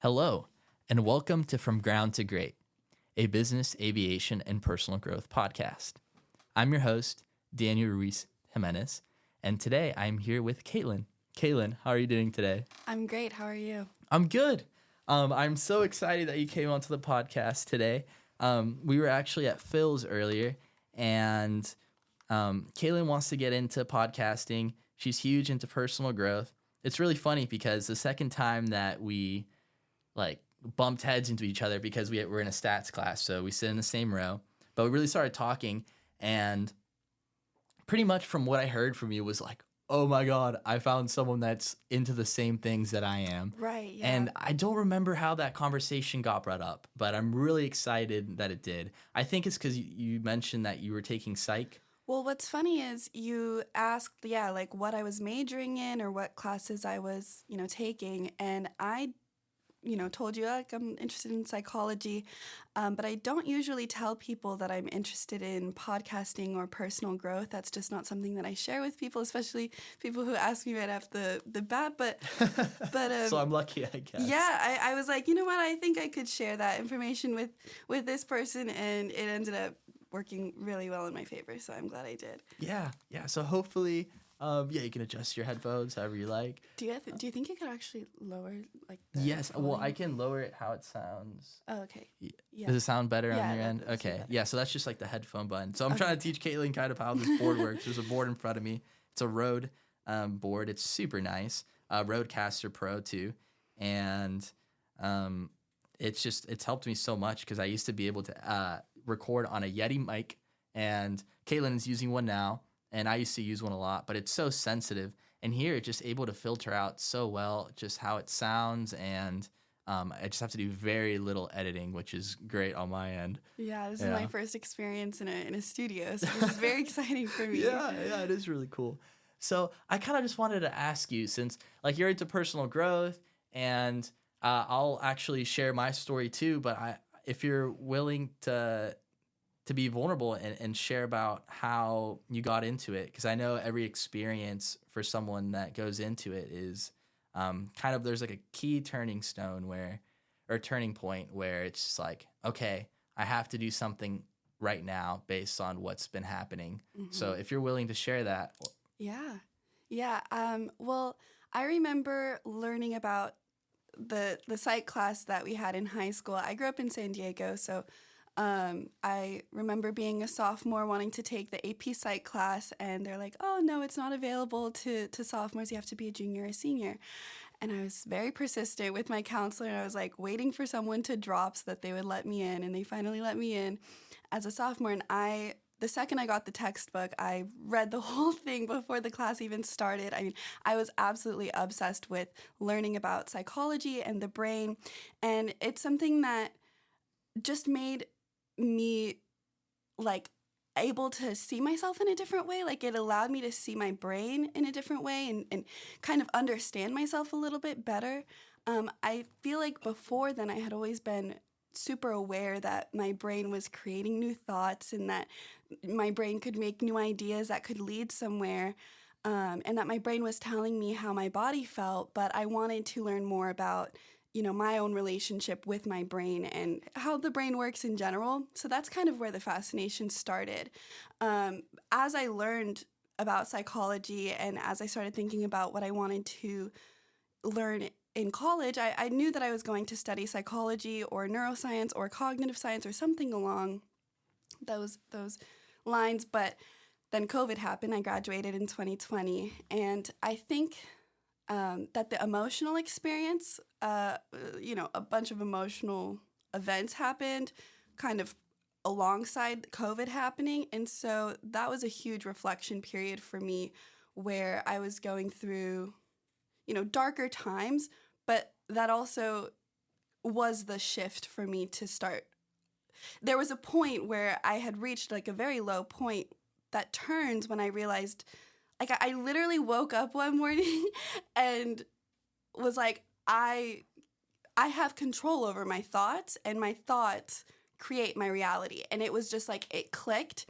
Hello, and welcome to From Ground to Great, a business, aviation, and personal growth podcast. I'm your host, Daniel Ruiz Jimenez, and today I'm here with Katelyn. Katelyn, how are you doing today? I'm great. How are you? I'm good. I'm so excited that you came onto the podcast today. We were actually at Phil's earlier, and Katelyn wants to get into podcasting. She's huge into personal growth. It's really funny because the second time that we bumped heads into each other because we're in a stats class, so we sit in the same row, but we really started talking, and pretty much from what I heard from you was like, oh my God, I found someone that's into the same things that I am. Right, yeah. And I don't remember how that conversation got brought up, but I'm really excited that it did. I think it's because you mentioned that you were taking psych. Well, what's funny is you asked, what I was majoring in or what classes I was, taking, and I told you I'm interested in psychology, but I don't usually tell people that I'm interested in podcasting or personal growth. That's just not something that I share with people, especially people who ask me right off the bat. But So I'm lucky, I guess. Yeah, I was like, you know what? I think I could share that information with this person, and it ended up working really well in my favor. So I'm glad I did. Yeah. So hopefully. You can adjust your headphones however you like. Do you think you could actually lower the Yes. volume? Well, I can lower it how it sounds. Oh, okay. Yeah. Does it sound better on your end? that's Okay. better. Yeah. So that's just like the headphone button. So I'm trying to teach Katelyn kind of how this board works. There's a board in front of me. It's a Rode board. It's super nice. Rodecaster Pro too, and it's helped me so much because I used to be able to record on a Yeti mic, and Katelyn is using one now. And I used to use one a lot, but it's so sensitive. And here, it's just able to filter out so well just how it sounds. And I just have to do very little editing, which is great on my end. Yeah, this is my first experience in a studio, so this is very exciting for me. Yeah, it is really cool. So I kind of just wanted to ask you, since you're into personal growth, and I'll actually share my story too. But if you're willing to be vulnerable and share about how you got into it, because I know every experience for someone that goes into it is there's like a key turning point where it's just like, okay, I have to do something right now based on what's been happening. Mm-hmm. So if you're willing to share that. Yeah. Well, I remember learning about the psych class that we had in high school. I grew up in San Diego, so I remember being a sophomore wanting to take the AP Psych class, and they're like, oh, no, it's not available to sophomores. You have to be a junior or a senior. And I was very persistent with my counselor, and I was like waiting for someone to drop so that they would let me in, and they finally let me in as a sophomore. And the second I got the textbook, I read the whole thing before the class even started. I mean, I was absolutely obsessed with learning about psychology and the brain, and it's something that just made me able to see myself in a different way. Like, it allowed me to see my brain in a different way and kind of understand myself a little bit better. I feel like before then I had always been super aware that my brain was creating new thoughts and that my brain could make new ideas that could lead somewhere, and that my brain was telling me how my body felt, but I wanted to learn more about my own relationship with my brain and how the brain works in general. So that's kind of where the fascination started. As I learned about psychology and as I started thinking about what I wanted to learn in college, I knew that I was going to study psychology or neuroscience or cognitive science or something along those lines. But then COVID happened. I graduated in 2020. And I think that the emotional experience, a bunch of emotional events happened kind of alongside COVID happening. And so that was a huge reflection period for me where I was going through, darker times, but that also was the shift for me to start. There was a point where I had reached a very low point that turns when I realized, I literally woke up one morning and was like, I have control over my thoughts, and my thoughts create my reality. And it was just it clicked,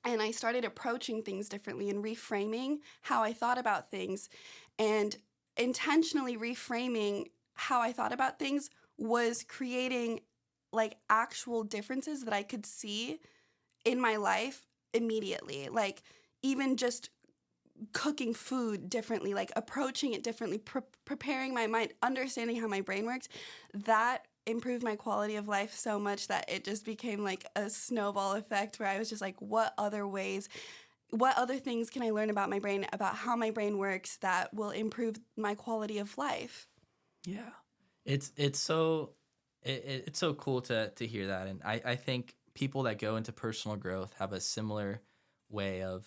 and I started approaching things differently and reframing how I thought about things, and intentionally reframing how I thought about things was creating like actual differences that I could see in my life immediately. Like even just cooking food differently, like approaching it differently, preparing my mind, understanding how my brain works, that improved my quality of life so much that it just became like a snowball effect where I was just like, what other things can I learn about my brain, about how my brain works that will improve my quality of life? Yeah. It's so it's so cool to hear that. And I think people that go into personal growth have a similar way of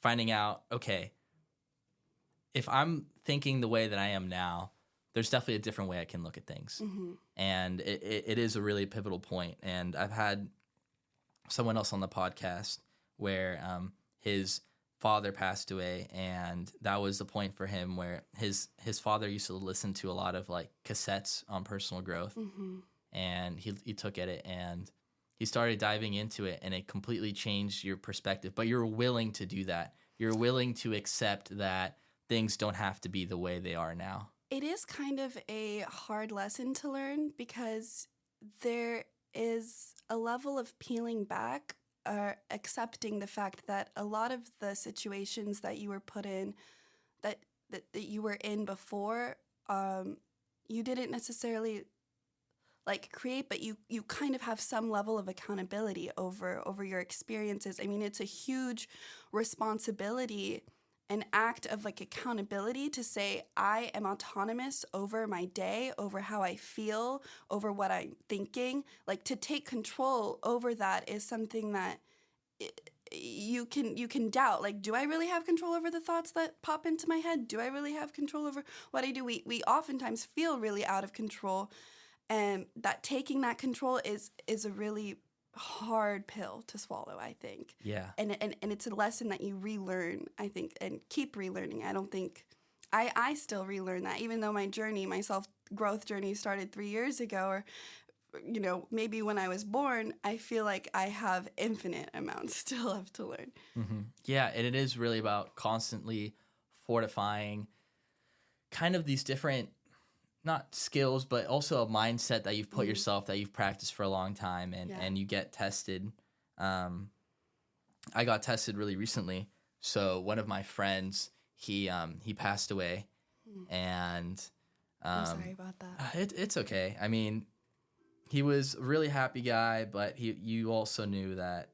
finding out, okay, if I'm thinking the way that I am now, there's definitely a different way I can look at things. Mm-hmm. And it is a really pivotal point. And I've had someone else on the podcast where his father passed away, and that was the point for him where his father used to listen to a lot of like cassettes on personal growth, Mm-hmm. and he took at it and he started diving into it, and it completely changed your perspective. But you're willing to do that. You're willing to accept that things don't have to be the way they are now. It is kind of a hard lesson to learn because there is a level of peeling back or accepting the fact that a lot of the situations that you were put in, that you were in before, you didn't necessarily like create, but you kind of have some level of accountability over your experiences. I mean, it's a huge responsibility, an act of like accountability to say I am autonomous over my day, over how I feel, over what I'm thinking. Like to take control over that is something that you can doubt. Like, do I really have control over the thoughts that pop into my head? Do I really have control over what I do? We oftentimes feel really out of control, and that taking that control is a really hard pill to swallow, I think. Yeah. And it's a lesson that you relearn, I think, and keep relearning. I don't think I still relearn that, even though my self growth journey started 3 years ago, or maybe when I was born. I feel like I have infinite amounts still have to learn. Mm-hmm. Yeah, and it is really about constantly fortifying kind of these different, not skills, but also a mindset that you've put yourself, that you've practiced for a long time, and you get tested. I got tested really recently. So one of my friends, he passed away, and I'm sorry about that. it's okay. I mean, he was a really happy guy, but you also knew that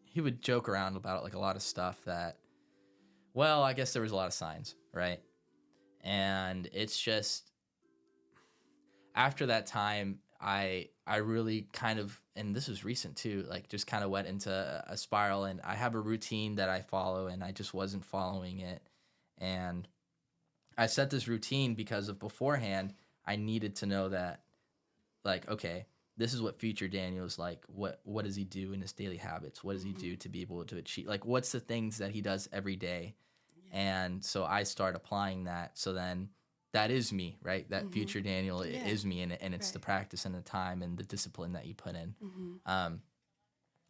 he would joke around about like a lot of stuff that, well, I guess there was a lot of signs, right? And it's just after that time, I really kind of, and this was recent too, like just kind of went into a spiral, and I have a routine that I follow, and I just wasn't following it. And I set this routine because of beforehand, I needed to know that, like, okay, this is what future Daniel is like. What does he do in his daily habits? What does he do to be able to achieve? Like, what's the things that he does every day? And so I start applying that. So then that is me, right? That future Daniel is me, and it's the practice and the time and the discipline that you put in.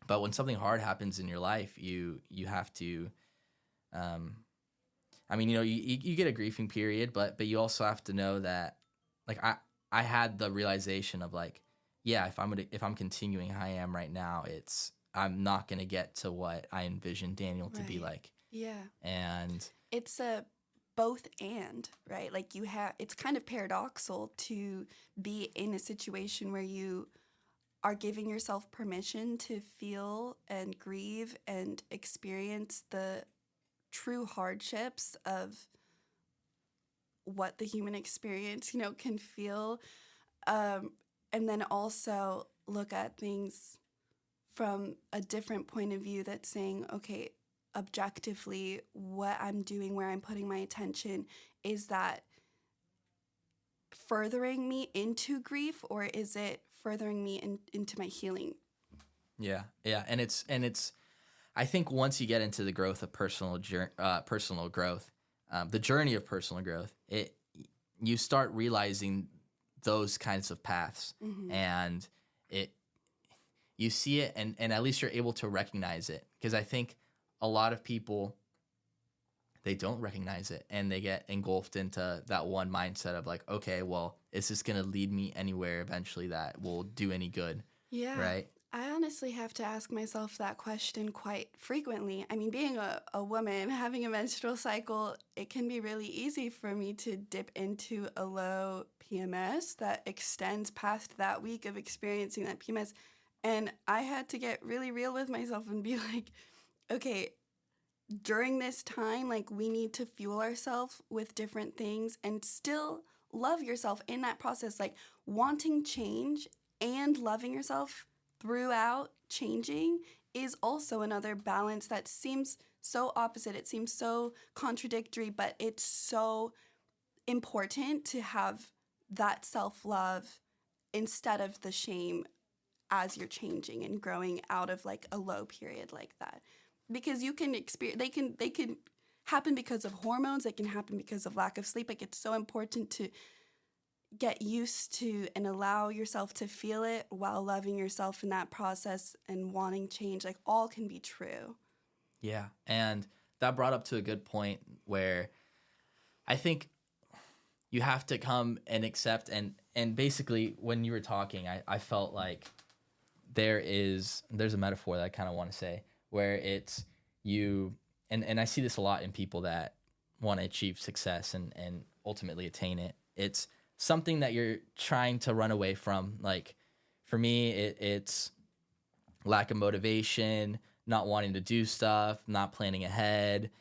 But when something hard happens in your life, you have to. I mean, you get a grieving period, but you also have to know that, like, I had the realization of like, yeah, if I'm continuing how I am right now, I'm not gonna get to what I envisioned Daniel to be like. Yeah. And It's a both and, right? Like it's kind of paradoxical to be in a situation where you are giving yourself permission to feel and grieve and experience the true hardships of what the human experience, can feel. And then also look at things from a different point of view that's saying, okay, objectively, what I'm doing, where I'm putting my attention, is that furthering me into grief, or is it furthering me into my healing? yeah, and it's. I think once you get into the growth of personal growth, the journey of personal growth, you start realizing those kinds of paths, and you see it, and at least you're able to recognize it. Because I think a lot of people, they don't recognize it, and they get engulfed into that one mindset of like, okay, well, is this going to lead me anywhere eventually that will do any good? Yeah. Right? I honestly have to ask myself that question quite frequently. I mean, being a woman, having a menstrual cycle, it can be really easy for me to dip into a low PMS that extends past that week of experiencing that PMS. And I had to get really real with myself and be like, okay, during this time, like, we need to fuel ourselves with different things and still love yourself in that process. Like, wanting change and loving yourself throughout changing is also another balance that seems so opposite. It seems so contradictory, but it's so important to have that self-love instead of the shame as you're changing and growing out of like a low period like that. Because you can experience, they can happen because of hormones, they can happen because of lack of sleep. Like, it's so important to get used to and allow yourself to feel it while loving yourself in that process and wanting change. Like, all can be true. Yeah. And that brought up to a good point where I think you have to come and accept, and basically when you were talking, I felt like there's a metaphor that I kind of want to say where it's you, and I see this a lot in people that want to achieve success and ultimately attain it. It's something that you're trying to run away from. Like, for me, it's lack of motivation, not wanting to do stuff, not planning ahead,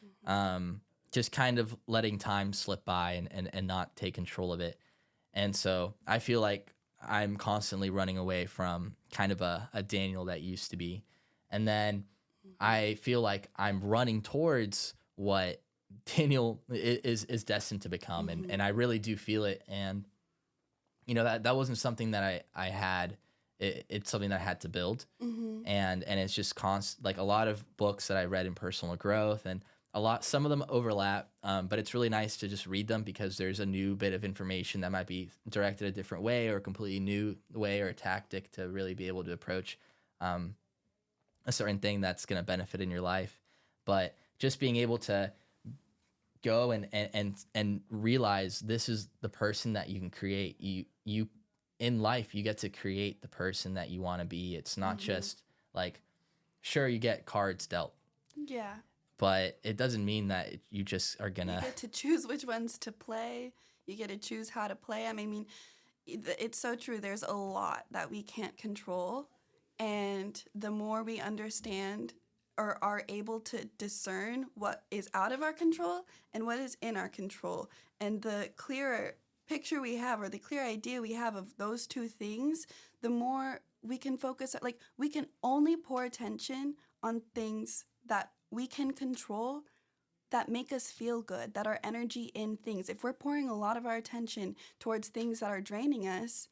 just kind of letting time slip by and not take control of it. And so I feel like I'm constantly running away from kind of a Daniel that used to be. And then I feel like I'm running towards what Daniel is destined to become. And I really do feel it. And, you know, that wasn't something that I had. It's something that I had to build. And it's just like a lot of books that I read in personal growth, and some of them overlap, but it's really nice to just read them because there's a new bit of information that might be directed a different way or a completely new way or a tactic to really be able to approach a certain thing that's going to benefit in your life. But just being able to go and realize this is the person that you can create. You in life, you get to create the person that you want to be. It's not just like, sure, you get cards dealt. Yeah. But it doesn't mean that you just are going to... You get to choose which ones to play. You get to choose how to play. I mean, it's so true. There's a lot that we can't control. And the more we understand or are able to discern what is out of our control and what is in our control, and the clearer picture we have or the clear idea we have of those two things, the more we can focus. Like, we can only pour attention on things that we can control, that make us feel good, that are energy in things. If we're pouring a lot of our attention towards things that are draining us,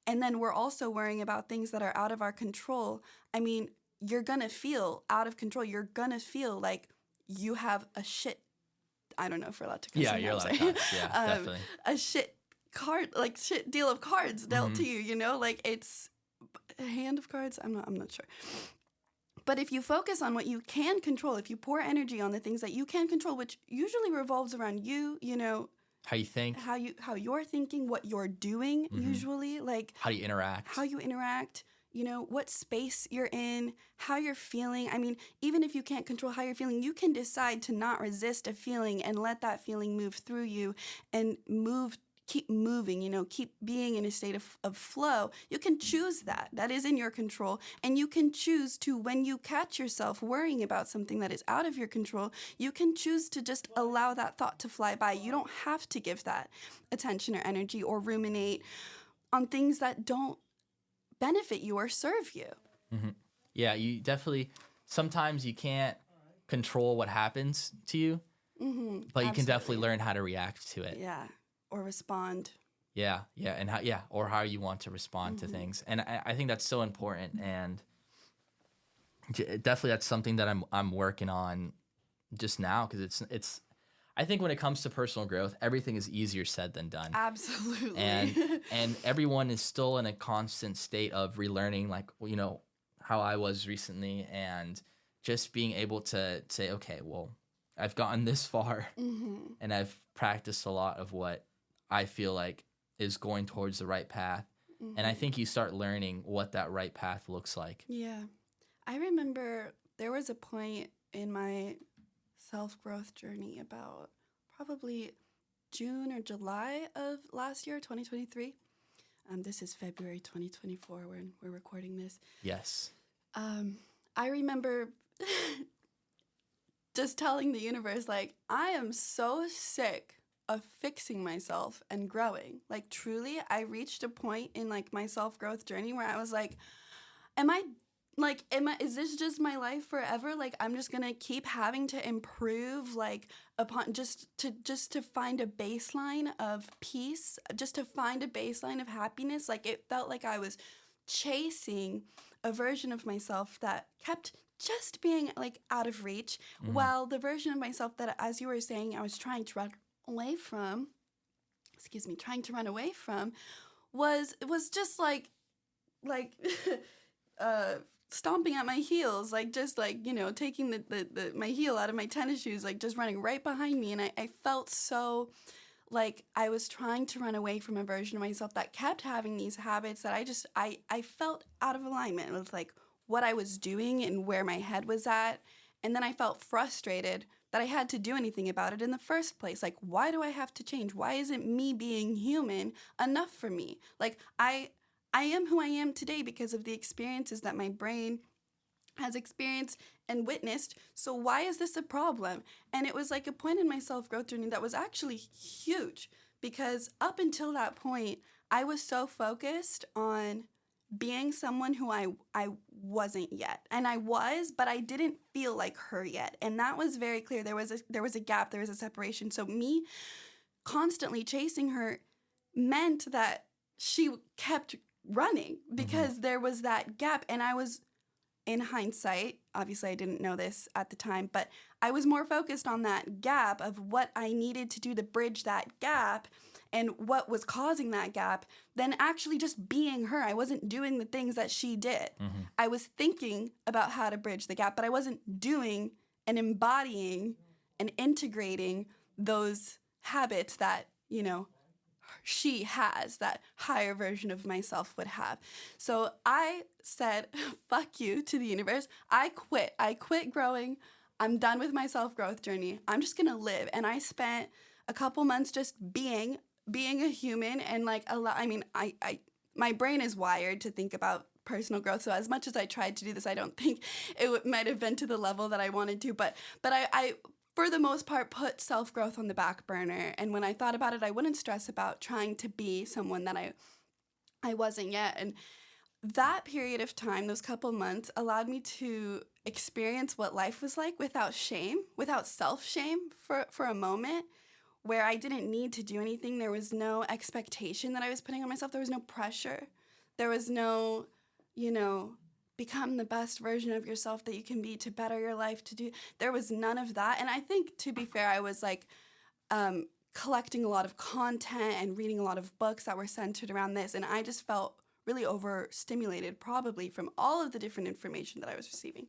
and then we're also worrying about things that are out of our control, I mean, you're going to feel out of control. You're going to feel like you have a shit, I don't know if we're allowed to cuss. Yeah, you're allowed to cuss. Yeah, definitely. A shit card, like shit deal of cards dealt to you, you know? Like, it's a hand of cards. I'm not sure. But if you focus on what you can control, if you pour energy on the things that you can control, which usually revolves around you, you know, how you think, how you're thinking, what you're doing, usually, like how you interact, you know, what space you're in, how you're feeling. I mean, even if you can't control how you're feeling, you can decide to not resist a feeling and let that feeling move through you and keep moving, you know, keep being in a state of flow. You can choose that. That is in your control. And you can choose to, when you catch yourself worrying about something that is out of your control, you can choose to just allow that thought to fly by. You don't have to give that attention or energy or ruminate on things that don't benefit you or serve you. Yeah, you definitely, sometimes you can't control what happens to you, but you can definitely learn how to react to it. Yeah. Or respond. Yeah, and how you want to respond to things, and I think that's so important, and definitely that's something that I'm working on just now, because it's. I think when it comes to personal growth, everything is easier said than done. Absolutely. And everyone is still in a constant state of relearning, like, you know, how I was recently, and just being able to say, okay, well, I've gotten this far Mm-hmm. and I've practiced a lot of what I feel like is going towards the right path. And I Mm-hmm. think you start learning what that right path looks like. Yeah. I remember there was a point in my self-growth journey about probably June or July of last year, 2023. This is February 2024 when we're recording this. Yes. I remember just telling the universe, like, I am so sick of fixing myself and growing. Like, truly, I reached a point in, like, my self-growth journey where I was like, is this just my life forever? Like, I'm just gonna keep having to improve, like, upon just to find a baseline of peace, just to find a baseline of happiness. Like, it felt like I was chasing a version of myself that kept just being, like, out of reach, while the version of myself that, as you were saying, I was trying to run away from, was just like uh stomping at my heels, like, just, like, taking the my heel out of my tennis shoes, like, just running right behind me. And I felt so like I was trying to run away from a version of myself that kept having these habits that I felt out of alignment with, like, what I was doing and where my head was at. And then I felt frustrated that I had to do anything about it in the first place. Like, why do I have to change? Why isn't me being human enough for me? Like, I am who I am today because of the experiences that my brain has experienced and witnessed. So why is this a problem? And it was like a point in my self-growth journey that was actually huge, because up until that point, I was so focused on being someone who I wasn't yet. And I was, but I didn't feel like her yet. And that was very clear. There was a gap, there was a separation. So me constantly chasing her meant that she kept running because there was that gap. And I was, in hindsight, obviously I didn't know this at the time, but I was more focused on that gap of what I needed to do to bridge that gap and what was causing that gap than actually just being her. I wasn't doing the things that she did. I was thinking about how to bridge the gap, but I wasn't doing and embodying and integrating those habits that, she has, that higher version of myself would have. So I said, fuck you to the universe. I quit. I quit growing. I'm done with my self-growth journey. I'm just going to live. And I spent a couple months just being a human and, like, my brain is wired to think about personal growth. So as much as I tried to do this, I don't think it might have been to the level that I wanted to. But I for the most part, put self-growth on the back burner. And when I thought about it, I wouldn't stress about trying to be someone that I wasn't yet. And that period of time, those couple months, allowed me to experience what life was like without shame, without self-shame for a moment, where I didn't need to do anything. There was no expectation that I was putting on myself. There was no pressure. There was no, become the best version of yourself that you can be to better your life, there was none of that. And I think, to be fair, I was like collecting a lot of content and reading a lot of books that were centered around this. And I just felt really overstimulated, probably from all of the different information that I was receiving.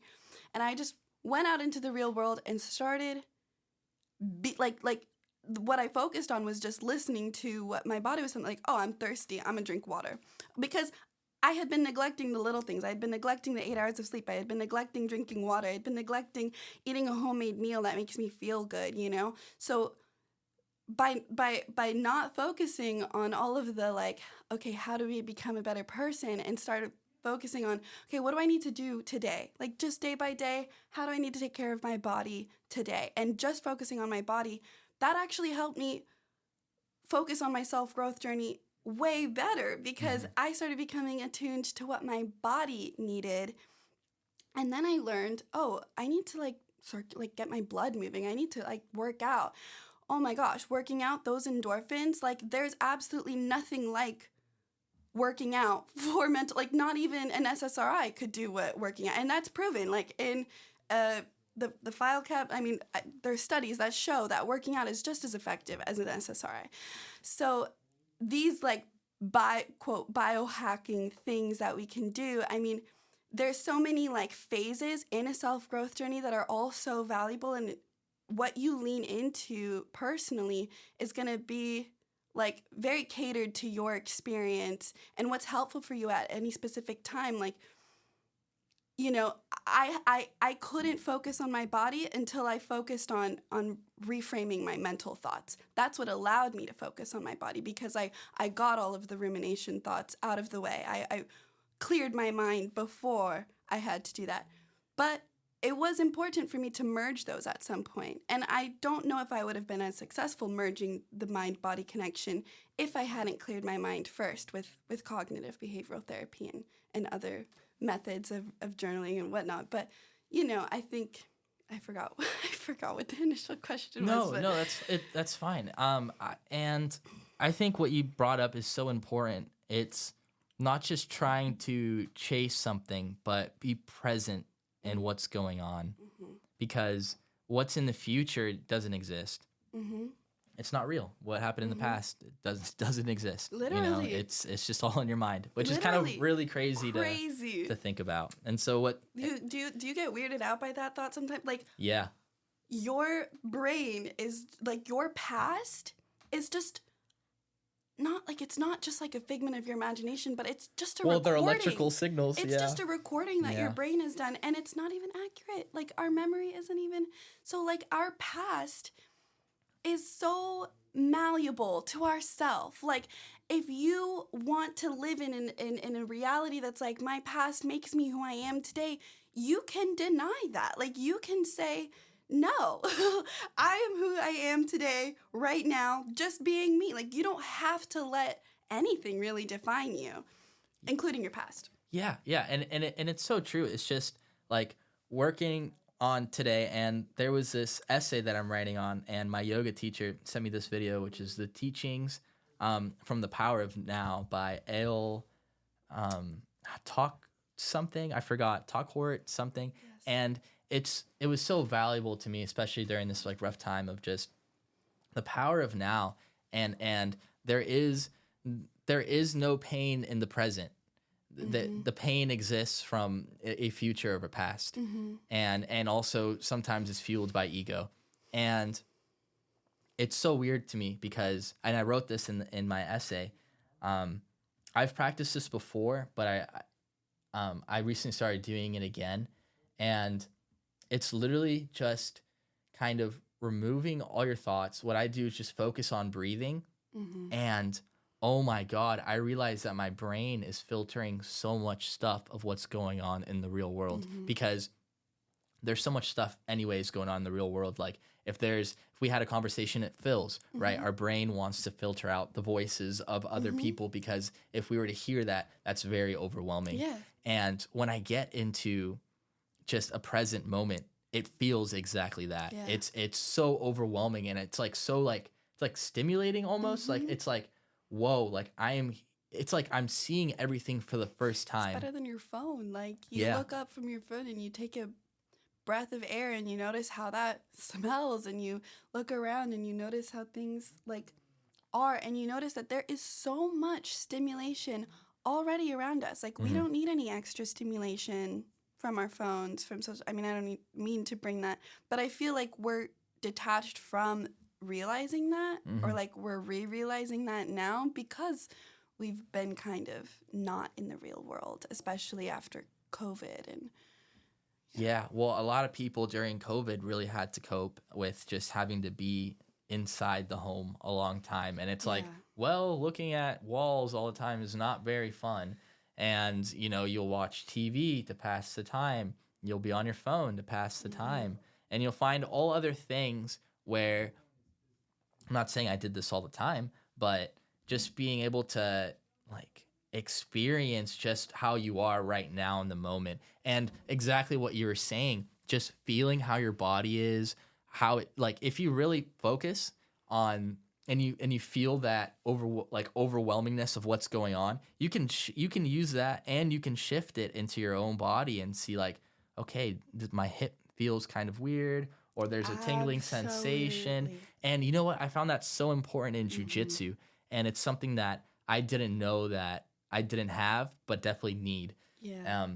And I just went out into the real world and started what I focused on was just listening to what my body was saying, like, oh, I'm thirsty, I'm gonna drink water. Because I had been neglecting the little things. I had been neglecting the 8 hours of sleep. I had been neglecting drinking water. I had been neglecting eating a homemade meal that makes me feel good, So by not focusing on all of the, like, okay, how do we become a better person, and started focusing on, okay, what do I need to do today? Like, just day by day, how do I need to take care of my body today? And just focusing on my body, that actually helped me focus on my self-growth journey way better, because I started becoming attuned to what my body needed. And then I learned, oh, I need to get my blood moving. I need to work out. Oh my gosh, working out, those endorphins, there's absolutely nothing like working out for mental, not even an SSRI could do what working out. And that's proven, in the file cap, there's studies that show that working out is just as effective as an SSRI. So these quote biohacking things that we can do, there's so many phases in a self-growth journey that are all so valuable and what you lean into personally is going to be like very catered to your experience and what's helpful for you at any specific time. Like, you know, I couldn't focus on my body until I focused on reframing my mental thoughts. That's what allowed me to focus on my body, because I got all of the rumination thoughts out of the way. I cleared my mind before I had to do that. But it was important for me to merge those at some point. And I don't know if I would have been as successful merging the mind-body connection if I hadn't cleared my mind first with cognitive behavioral therapy and other methods of journaling and whatnot. But, you know, I think I forgot what the initial question was. No, that's fine. And I think what you brought up is so important. It's not just trying to chase something, but be present in what's going on, because what's in the future doesn't exist. It's not real. What happened in the past doesn't exist. Literally, you know, it's just all in your mind, which is kind of really crazy. To think about. And so what do you get weirded out by that thought sometimes? Like, yeah, your brain is like, your past is just not like, it's not just like a figment of your imagination, but it's just a recording. They're electrical signals. It's just a recording that your brain has done, and it's not even accurate. Like, our memory isn't even, so like, our past is so malleable to ourself. Like, if you want to live in a reality that's like, my past makes me who I am today, you can deny that. Like, you can say, no, I am who I am today, right now, just being me. Like, you don't have to let anything really define you, including your past. Yeah, and it's so true. It's just like working on today, and there was this essay that I'm writing on, and my yoga teacher sent me this video, which is the teachings from The Power of Now by Talk something, I forgot, Talkhort something, yes. And it was so valuable to me, especially during this like rough time of just the power of now, and there is no pain in the present. The pain exists from a future of a past, and also sometimes is fueled by ego, and it's so weird to me because, and I wrote this in my essay. I've practiced this before, but I recently started doing it again, and it's literally just kind of removing all your thoughts. What I do is just focus on breathing, and oh my God, I realize that my brain is filtering so much stuff of what's going on in the real world, because there's so much stuff anyways going on in the real world. Like if we had a conversation at Phil's, right, our brain wants to filter out the voices of other people, because if we were to hear that, that's very overwhelming. Yeah. And when I get into just a present moment, it feels exactly that. Yeah. It's so overwhelming, and it's like so like it's like stimulating almost. Like it's like, whoa, like it's like I'm seeing everything for the first time. It's better than your phone. Like you look up from your phone and you take a breath of air and you notice how that smells, and you look around and you notice how things like are, and you notice that there is so much stimulation already around us. Like we don't need any extra stimulation from our phones, from social. I mean, I don't mean to bring that, but I feel like we're detached from realizing that, or like we're realizing that now because we've been kind of not in the real world, especially after COVID. And yeah, well, a lot of people during COVID really had to cope with just having to be inside the home a long time, and it's like, well, looking at walls all the time is not very fun. And, you know, you'll watch TV to pass the time. You'll be on your phone to pass the time. And you'll find all other things where, I'm not saying I did this all the time, but just being able to, like, experience just how you are right now in the moment. And exactly what you were saying, just feeling how your body is, like, if you really focus on and you feel that overwhelmingness of what's going on, you can use that, and you can shift it into your own body and see like, okay, my hip feels kind of weird, or there's a tingling sensation. And you know what? I found that so important in jiu-jitsu, and it's something that I didn't know that I didn't have, but definitely need. Yeah.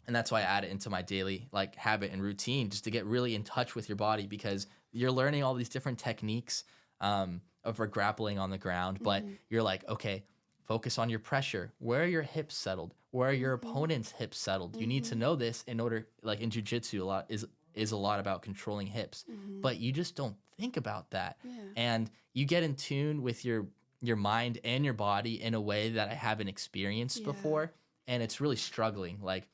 And that's why I add it into my daily like habit and routine, just to get really in touch with your body, because you're learning all these different techniques for grappling on the ground, but you're like, okay, focus on your pressure. Where are your hips settled? Where are your opponent's hips settled? You need to know this in order, like in jiu-jitsu, a lot is a lot about controlling hips, but you just don't think about that. Yeah. And you get in tune with your mind and your body in a way that I haven't experienced before. And it's really struggling. Like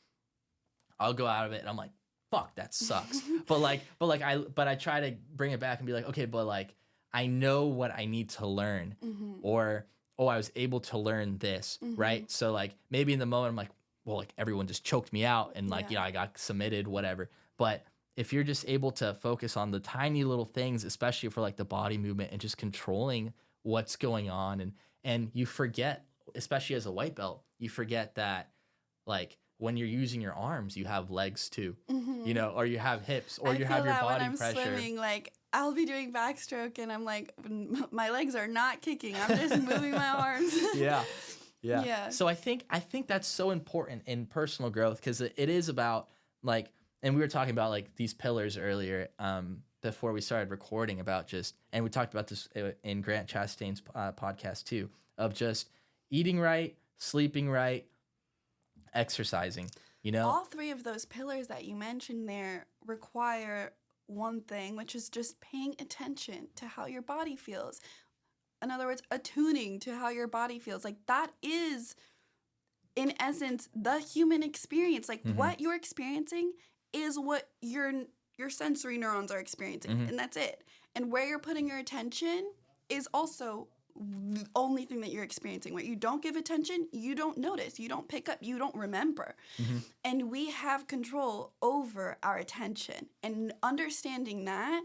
I'll go out of it and I'm like, fuck, that sucks. but I try to bring it back and be like, okay, but like, I know what I need to learn, or, oh, I was able to learn this, right? So like maybe in the moment I'm like, well, like everyone just choked me out and like, I got submitted, whatever. But if you're just able to focus on the tiny little things, especially for like the body movement and just controlling what's going on, and you forget, especially as a white belt, you forget that like when you're using your arms, you have legs too, or you have hips, or you have your body when I'm pressure. Swimming, like I'll be doing backstroke and I'm like, my legs are not kicking. I'm just moving my arms. Yeah. So I think that's so important in personal growth, because it is about like, and we were talking about like these pillars earlier before we started recording, about just, and we talked about this in Grant Chastain's podcast too, of just eating right, sleeping right, exercising, All three of those pillars that you mentioned there require one thing, which is just paying attention to how your body feels. In other words, attuning to how your body feels. Like that is, in essence, the human experience. Like what you're experiencing is what your sensory neurons are experiencing, and that's it. And where you're putting your attention is also the only thing that you're experiencing. Where you don't give attention, you don't notice, you don't pick up, you don't remember. And we have control over our attention. And understanding that,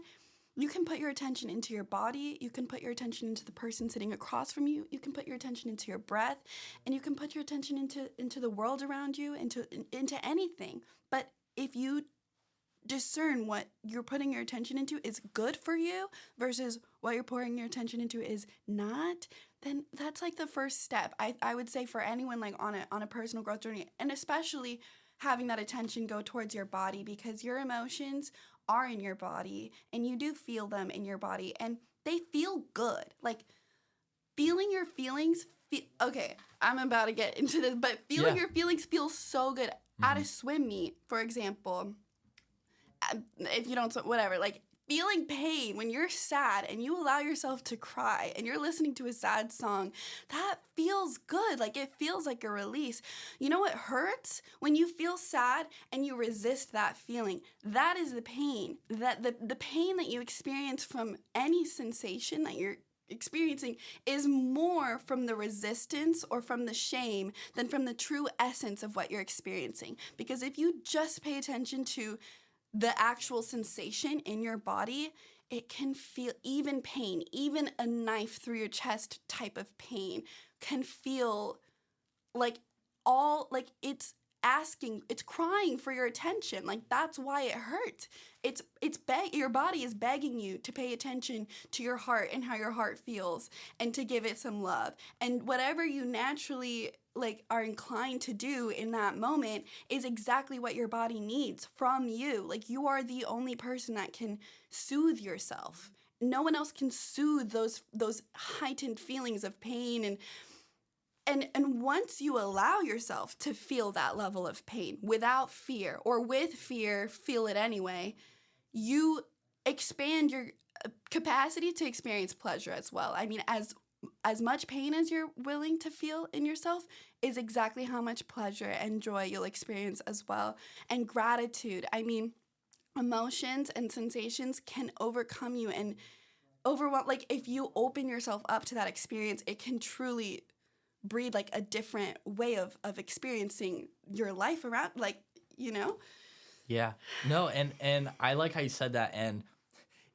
you can put your attention into your body, you can put your attention into the person sitting across from you, you can put your attention into your breath, and you can put your attention into the world around you, into anything. But if you discern what you're putting your attention into is good for you versus what you're pouring your attention into is not, then that's like the first step. I would say for anyone like on a personal growth journey, and especially having that attention go towards your body, because your emotions are in your body and you do feel them in your body and they feel good. Like feeling your feelings, okay, I'm about to get into this, but feeling your feelings feels so good. At a swim meet, for example, if you don't, whatever, like feeling pain when you're sad and you allow yourself to cry and you're listening to a sad song, that feels good. Like it feels like a release. You know what hurts? When you feel sad and you resist that feeling. That is the pain. That the pain that you experience from any sensation that you're experiencing is more from the resistance or from the shame than from the true essence of what you're experiencing. Because if you just pay attention to the actual sensation in your body, it can feel, even pain, even a knife through your chest type of pain can feel like it's crying for your attention. Like that's why it hurts. Your body is begging you to pay attention to your heart and how your heart feels and to give it some love. And whatever you naturally like are inclined to do in that moment is exactly what your body needs from you. Like you are the only person that can soothe yourself. No one else can soothe those heightened feelings of pain and once you allow yourself to feel that level of pain without fear, or with fear, feel it anyway, you expand your capacity to experience pleasure as well. I mean, as much pain as you're willing to feel in yourself is exactly how much pleasure and joy you'll experience as well. And gratitude. I mean, emotions and sensations can overcome you and overwhelm. Like if you open yourself up to that experience, it can truly breed like a different way of experiencing your life around, like, Yeah. No, and I like how you said that, and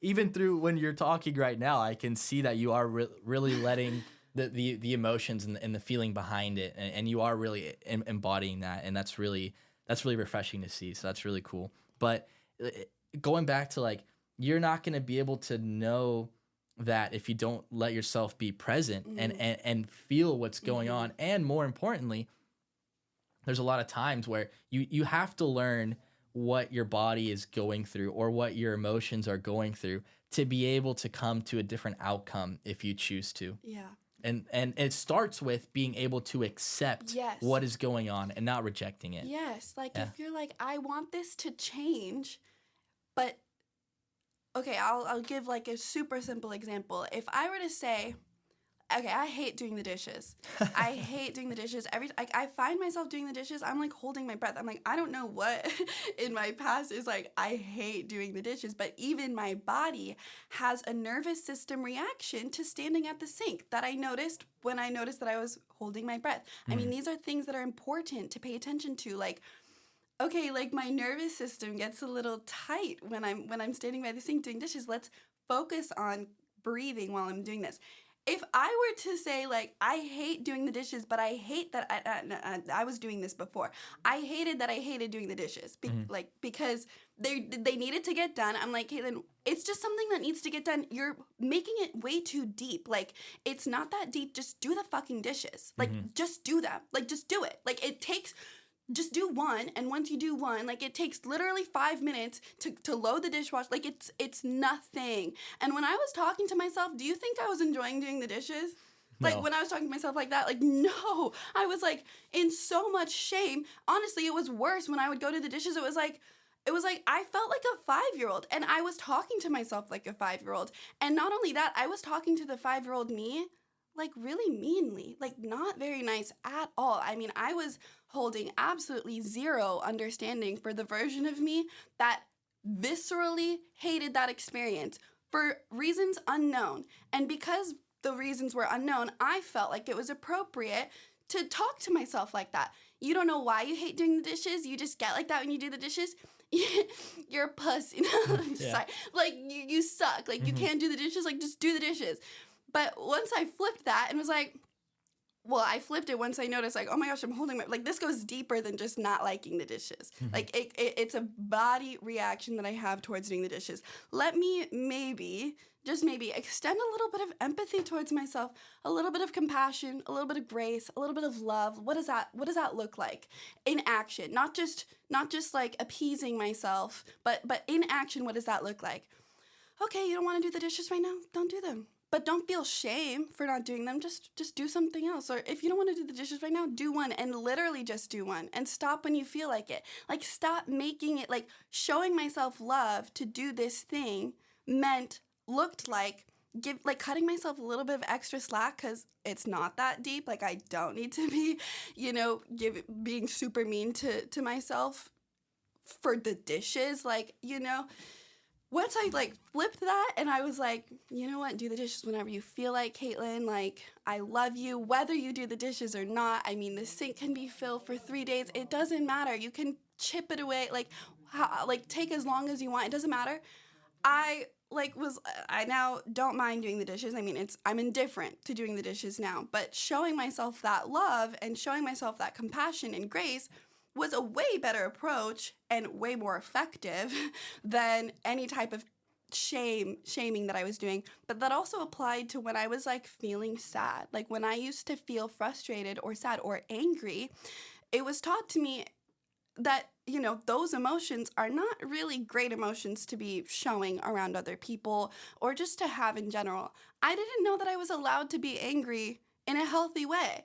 even through when you're talking right now, I can see that you are really letting the emotions and the feeling behind it, and you are really embodying that, and that's really refreshing to see. So that's really cool. But going back to like, you're not going to be able to know that if you don't let yourself be present and feel what's going on. And more importantly, there's a lot of times where you have to learn what your body is going through or what your emotions are going through to be able to come to a different outcome if you choose to. Yeah. And it starts with being able to accept Yes. what is going on and not rejecting it. Yes. Like Yeah. if you're like, I want this to change, but okay, I'll give like a super simple example. If I were to say, okay, I hate doing the dishes. I hate doing the dishes. I find myself doing the dishes, I'm like holding my breath. I'm like, I don't know what in my past is like, I hate doing the dishes, but even my body has a nervous system reaction to standing at the sink that I noticed when I noticed that I was holding my breath. I mean, these are things that are important to pay attention to. Like, okay, like my nervous system gets a little tight when I'm standing by the sink doing dishes. Let's focus on breathing while I'm doing this. If I were to say, like, I hate doing the dishes, but I hate that I was doing this before. I hated that I hated doing the dishes, because they needed to get done. I'm like, Katelyn, it's just something that needs to get done. You're making it way too deep. Like, it's not that deep. Just do the fucking dishes. Like, just do them. Like, just do it. Like, it takes... Just do one, and once you do one, like it takes literally 5 minutes to load the dishwasher. Like it's nothing. And when I was talking to myself, do you think I was enjoying doing the dishes? Like No. when I was talking to myself like that, like no, I was like in so much shame. Honestly, it was worse when I would go to the dishes. It was like I felt like a 5-year-old, and I was talking to myself like a 5-year-old. And not only that, I was talking to the 5-year-old me like really meanly, like not very nice at all. I mean, I was holding absolutely zero understanding for the version of me that viscerally hated that experience for reasons unknown. And because the reasons were unknown, I felt like it was appropriate to talk to myself like that. You don't know why you hate doing the dishes. You just get like that when you do the dishes. You're a puss, you know? Yeah. Sorry. Like, you suck. Like, you can't do the dishes. Like, just do the dishes. But once I flipped that and was like, well, I flipped it once I noticed, like, oh my gosh, I'm holding my, like, this goes deeper than just not liking the dishes. Like, it's a body reaction that I have towards doing the dishes. Let me maybe, just maybe, extend a little bit of empathy towards myself, a little bit of compassion, a little bit of grace, a little bit of love. What does that look like in action? Not just like appeasing myself, but in action, what does that look like? Okay, you don't want to do the dishes right now? Don't do them. But don't feel shame for not doing them. Just do something else. Or if you don't want to do the dishes right now, do one, and literally just do one, and stop when you feel like it. Like, stop making it, like, showing myself love to do this thing looked like cutting myself a little bit of extra slack, because it's not that deep. Like, I don't need to be, being super mean to myself for the dishes. Like, once I, like, flipped that and I was like, you know what, do the dishes whenever you feel like, Katelyn. Like, I love you, whether you do the dishes or not. I mean, the sink can be filled for 3 days. It doesn't matter. You can chip it away, take as long as you want. It doesn't matter. I now don't mind doing the dishes. I mean, I'm indifferent to doing the dishes now. But showing myself that love and showing myself that compassion and grace was a way better approach and way more effective than any type of shaming that I was doing. But that also applied to when I was, like, feeling sad. Like, when I used to feel frustrated or sad or angry, it was taught to me that, those emotions are not really great emotions to be showing around other people or just to have in general. I didn't know that I was allowed to be angry in a healthy way.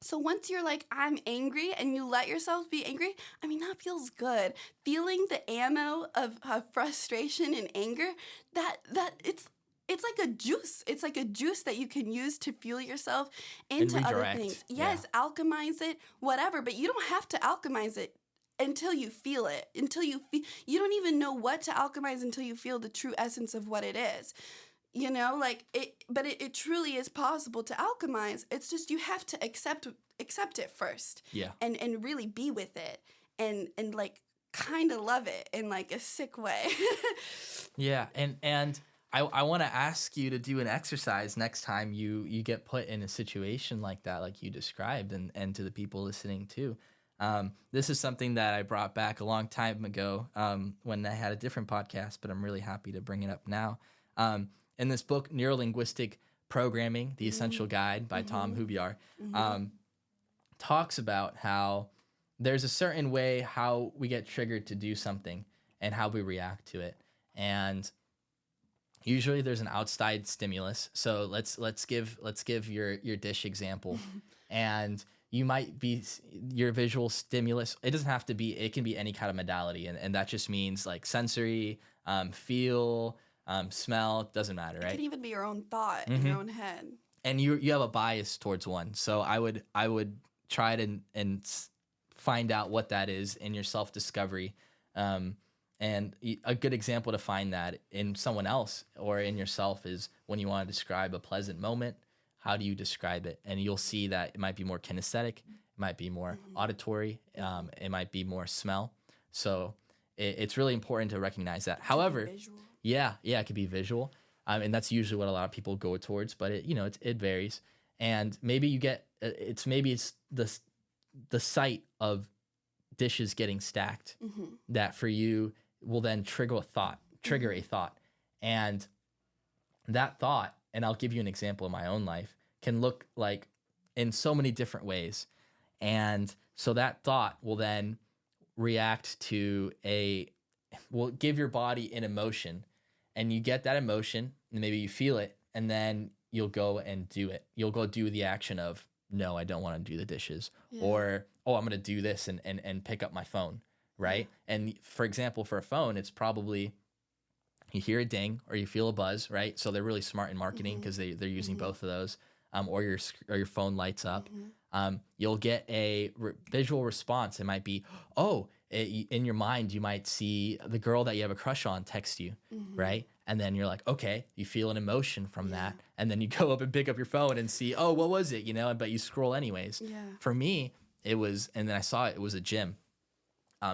So once you're like, I'm angry, and you let yourself be angry, I mean, that feels good. Feeling the ammo of frustration and anger, that it's like a juice. It's like a juice that you can use to fuel yourself into other things. Yes, yeah. Alchemize it, whatever, but you don't have to alchemize it until you feel it. You don't even know what to alchemize until you feel the true essence of what it is. But it truly is possible to alchemize. It's just you have to accept it first. Yeah. And really be with it and like kind of love it in like a sick way. Yeah, and I want to ask you to do an exercise next time you get put in a situation like that, like you described, and to the people listening too. This is something that I brought back a long time ago when I had a different podcast, but I'm really happy to bring it up now. In this book, Neurolinguistic Programming, The Essential Guide by Tom Hubiar, talks about how there's a certain way how we get triggered to do something and how we react to it. And usually there's an outside stimulus. So let's give your dish example. And you might be your visual stimulus. It doesn't have to be, it can be any kind of modality. And that just means like sensory, feel, smell, doesn't matter, right? It could even be your own thought in your own head. And you have a bias towards one. So I would try to find out what that is in your self-discovery. And a good example to find that in someone else or in yourself is when you want to describe a pleasant moment. How do you describe it? And you'll see that it might be more kinesthetic, it might be more auditory, it might be more smell. So it's really important to recognize that. However, yeah, it could be visual, and that's usually what a lot of people go towards. But it varies, and maybe you get it's the sight of dishes getting stacked that for you will then trigger a thought, and that thought. And I'll give you an example in my own life, can look like in so many different ways. And so that thought will then react to will give your body an emotion, and you get that emotion and maybe you feel it, and then you'll go and do it. You'll go do the action of, no, I don't want to do the dishes, or, oh, I'm going to do this and pick up my phone. Right. Yeah. And for example, for a phone, it's probably, you hear a ding or you feel a buzz, right? So they're really smart in marketing because they're using both of those, or your phone lights up. You'll get a visual response. It might be, in your mind, you might see the girl that you have a crush on text you, right? And then you're like, okay, you feel an emotion from that. And then you go up and pick up your phone and see, oh, what was it? But you scroll anyways. Yeah. For me, it was, and then I saw it was a gym,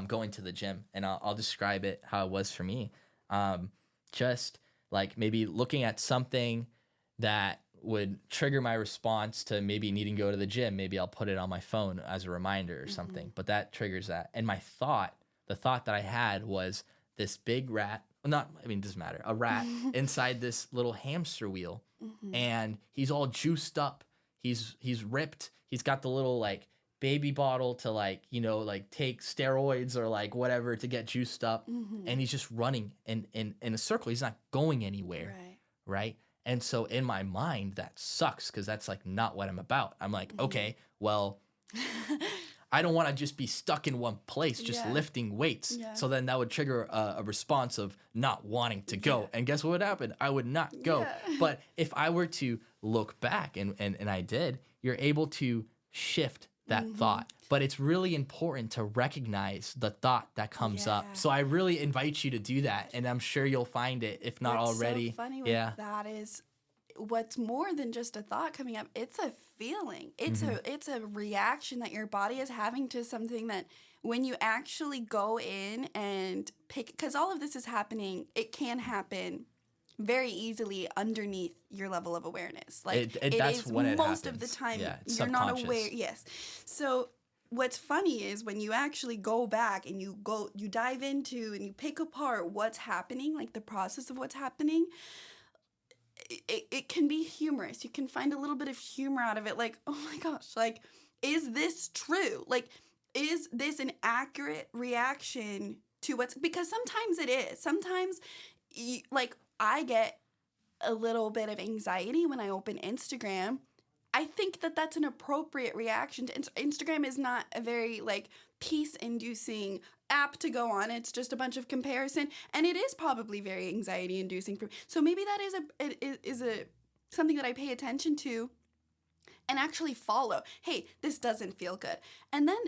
going to the gym. And I'll describe it how it was for me. Just like maybe looking at something that would trigger my response to maybe needing to go to the gym. Maybe I'll put it on my phone as a reminder or something, but that triggers that. And the thought that I had was this big rat, it doesn't matter, a rat inside this little hamster wheel. And he's all juiced up. He's ripped. He's got the little like baby bottle to take steroids or like whatever to get juiced up. And he's just running in a circle. He's not going anywhere. Right. And so in my mind, that sucks because that's like not what I'm about. I'm like, okay, well, I don't want to just be stuck in one place, just lifting weights. Yeah. So then that would trigger a response of not wanting to go. Yeah. And guess what would happen? I would not go. Yeah. But if I were to look back, and I did, you're able to shift that thought. But it's really important to recognize the thought that comes up. So I really invite you to do that, and I'm sure you'll find it, if not already. What's so funny with that is what's more than just a thought coming up. It's a feeling. It's a reaction that your body is having to something that when you actually go in and pick, because all of this is happening, it can happen very easily underneath your level of awareness. Like that's is when it most happens. Of the time you're not aware. Yes. So what's funny is when you actually go back and you dive into and you pick apart what's happening, like the process of what's happening, it can be humorous. You can find a little bit of humor out of it. Like, oh my gosh, like, is this true? Like, is this an accurate reaction to because sometimes it is. Sometimes, like, I get a little bit of anxiety when I open Instagram. I think that that's an appropriate reaction to Instagram. Is not a very like peace-inducing app to go on. It's just a bunch of comparison, and it is probably very anxiety-inducing for me. So maybe that is a something that I pay attention to and actually follow. Hey, this doesn't feel good. And then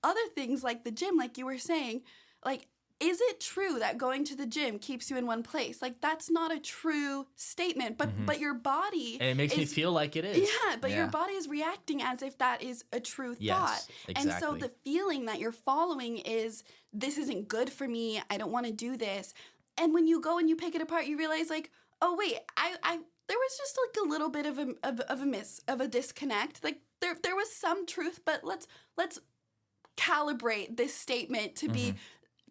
other things like the gym, like you were saying, like, is it true that going to the gym keeps you in one place? Like, that's not a true statement, but your body... And it makes me feel like it is. Yeah, but your body is reacting as if that is a true thought. Yes, exactly. And so the feeling that you're following is, this isn't good for me, I don't want to do this. And when you go and you pick it apart, you realize, like, oh, wait, I there was just, like, a little bit of a disconnect. Like, there was some truth, but let's calibrate this statement to be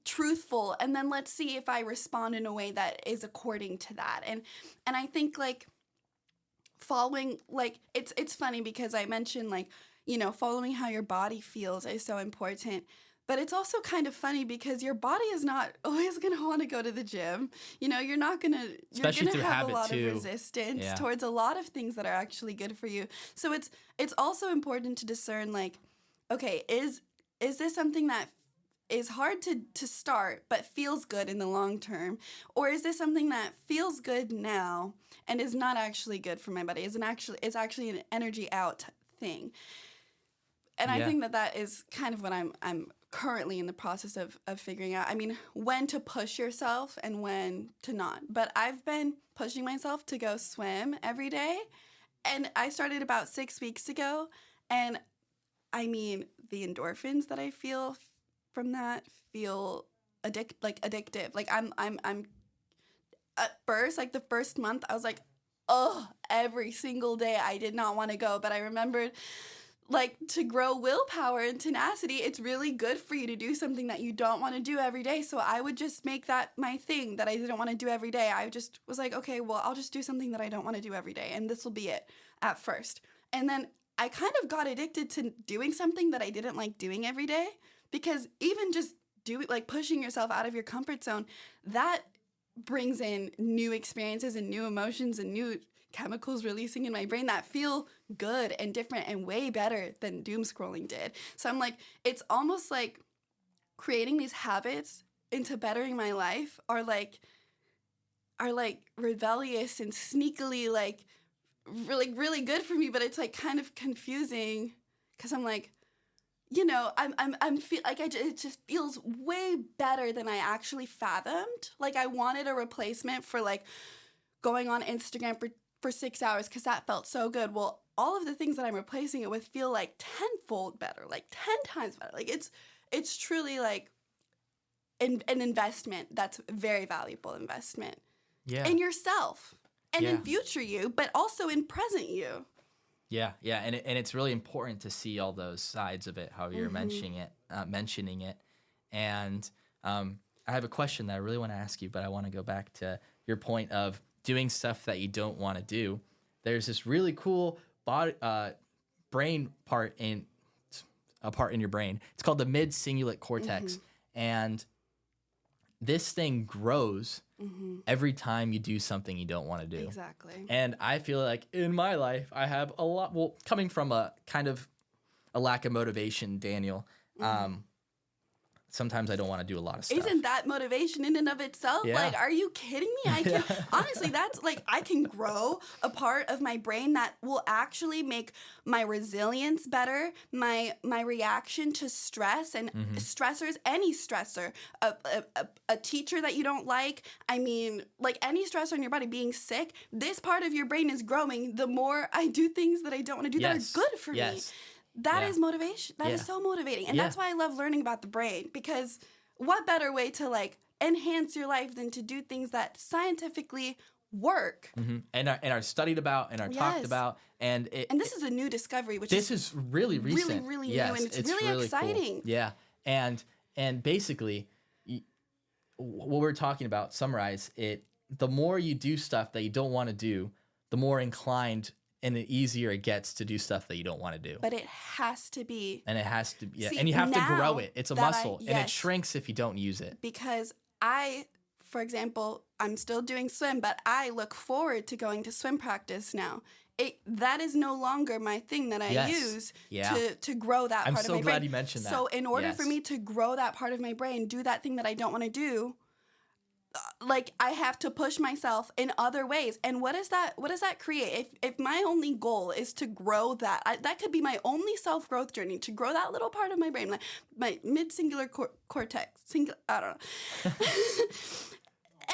truthful, and then let's see if I respond in a way that is according to that. And I think like following, like, it's funny because I mentioned like following how your body feels is so important. But it's also kind of funny because your body is not always going to want to go to the gym. You're not going to, Especially through have habit a lot too. of resistance Yeah. towards a lot of things that are actually good for you. So it's also important to discern, like, okay, is this something that is hard to start but feels good in the long term? Or is this something that feels good now and is not actually good for my body? It's actually an energy out thing. And I think that is kind of what I'm currently in the process of figuring out. I mean, when to push yourself and when to not. But I've been pushing myself to go swim every day. And I started about 6 weeks ago. And I mean, the endorphins that I feel from that feel addictive. Like I'm at first, like the first month, I was like, oh, every single day I did not want to go. But I remembered, like, to grow willpower and tenacity, it's really good for you to do something that you don't want to do every day. So I would just make that my thing that I didn't want to do every day. I just was like, okay, well, I'll just do something that I don't want to do every day. And this will be it at first. And then I kind of got addicted to doing something that I didn't like doing every day, because even just pushing yourself out of your comfort zone, that brings in new experiences and new emotions and new chemicals releasing in my brain that feel good and different and way better than doom scrolling did. So I'm like, it's almost like creating these habits into bettering my life are like rebellious and sneakily really good for me, but it's like kind of confusing because I'm like, it just feels way better than I actually fathomed. Like, I wanted a replacement for like going on Instagram for 6 hours because that felt so good. Well, all of the things that I'm replacing it with feel like tenfold better, like 10 times better. Like, it's truly like an investment that's a very valuable investment in yourself and in future you, but also in present you. Yeah, and it's really important to see all those sides of it, how you're mentioning it. And I have a question that I really want to ask you, but I want to go back to your point of doing stuff that you don't want to do. There's this really cool brain part in your brain. It's called the mid-cingulate cortex, and this thing grows every time you do something you don't want to do. Exactly. And I feel like in my life, I have a lot, coming from a kind of a lack of motivation, Daniel, sometimes I don't want to do a lot of stuff. Isn't that motivation in and of itself? Yeah. Like, are you kidding me? I can honestly, that's like, I can grow a part of my brain that will actually make my resilience better, my reaction to stress and stressors, any stressor, a teacher that you don't like. I mean, like any stressor in your body, being sick, this part of your brain is growing the more I do things that I don't want to do that are good for me. That is motivation. That is so motivating. And that's why I love learning about the brain, because what better way to like enhance your life than to do things that scientifically work and are studied about and are talked about. And this is a new discovery, which is really recent. Really new, and it's really exciting. Cool. Yeah. And basically what we're talking about, summarize it, the more you do stuff that you don't want to do, the more inclined and the easier it gets to do stuff that you don't want to do. But it has to be. And it has to be. Yeah. And you have to grow it. It's a muscle. And it shrinks if you don't use it. Because for example, I'm still doing swim, but I look forward to going to swim practice now. That is no longer my thing that I use to grow that part of my brain. I'm so glad you mentioned that. So in order for me to grow that part of my brain, do that thing that I don't want to do, like, I have to push myself in other ways. And what does that create? If my only goal is to grow that, that could be my only self-growth journey, to grow that little part of my brain, like my mid-singular cortex. I don't know.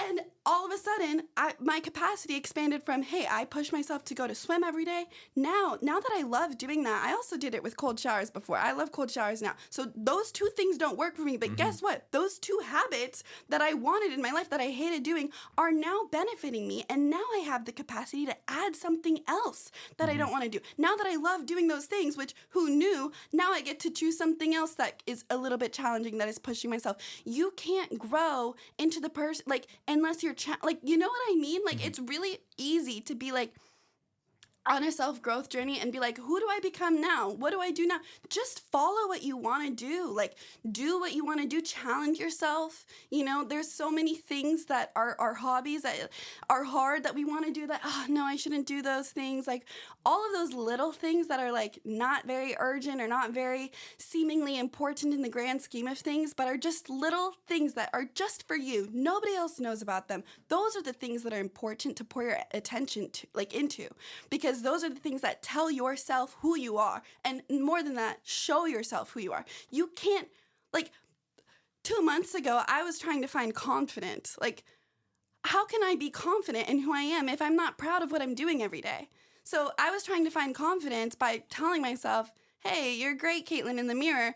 And all of a sudden, my capacity expanded from, hey, I push myself to go to swim every day. Now that I love doing that, I also did it with cold showers before. I love cold showers now. So those two things don't work for me. But guess what? Those two habits that I wanted in my life that I hated doing are now benefiting me. And now I have the capacity to add something else that I don't want to do. Now that I love doing those things, which who knew, now I get to choose something else that is a little bit challenging, that is pushing myself. You can't grow into the person, like, unless you're, like, you know what I mean? Like, it's really easy to be like, on a self-growth journey and be like, who do I become now? What do I do now? Just follow what you want to do. Like, do what you want to do. Challenge yourself. You know, there's so many things that are hobbies that are hard that we want to do that, oh, no, I shouldn't do those things. Like, all of those little things that are, like, not very urgent or not very seemingly important in the grand scheme of things, but are just little things that are just for you. Nobody else knows about them. Those are the things that are important to pour your attention to, like, into. Because those are the things that tell yourself who you are. And more than that, show yourself who you are. You can't, like, 2 months ago, I was trying to find confidence. Like, how can I be confident in who I am if I'm not proud of what I'm doing every day? So I was trying to find confidence by telling myself, hey, you're great, Katelyn, in the mirror.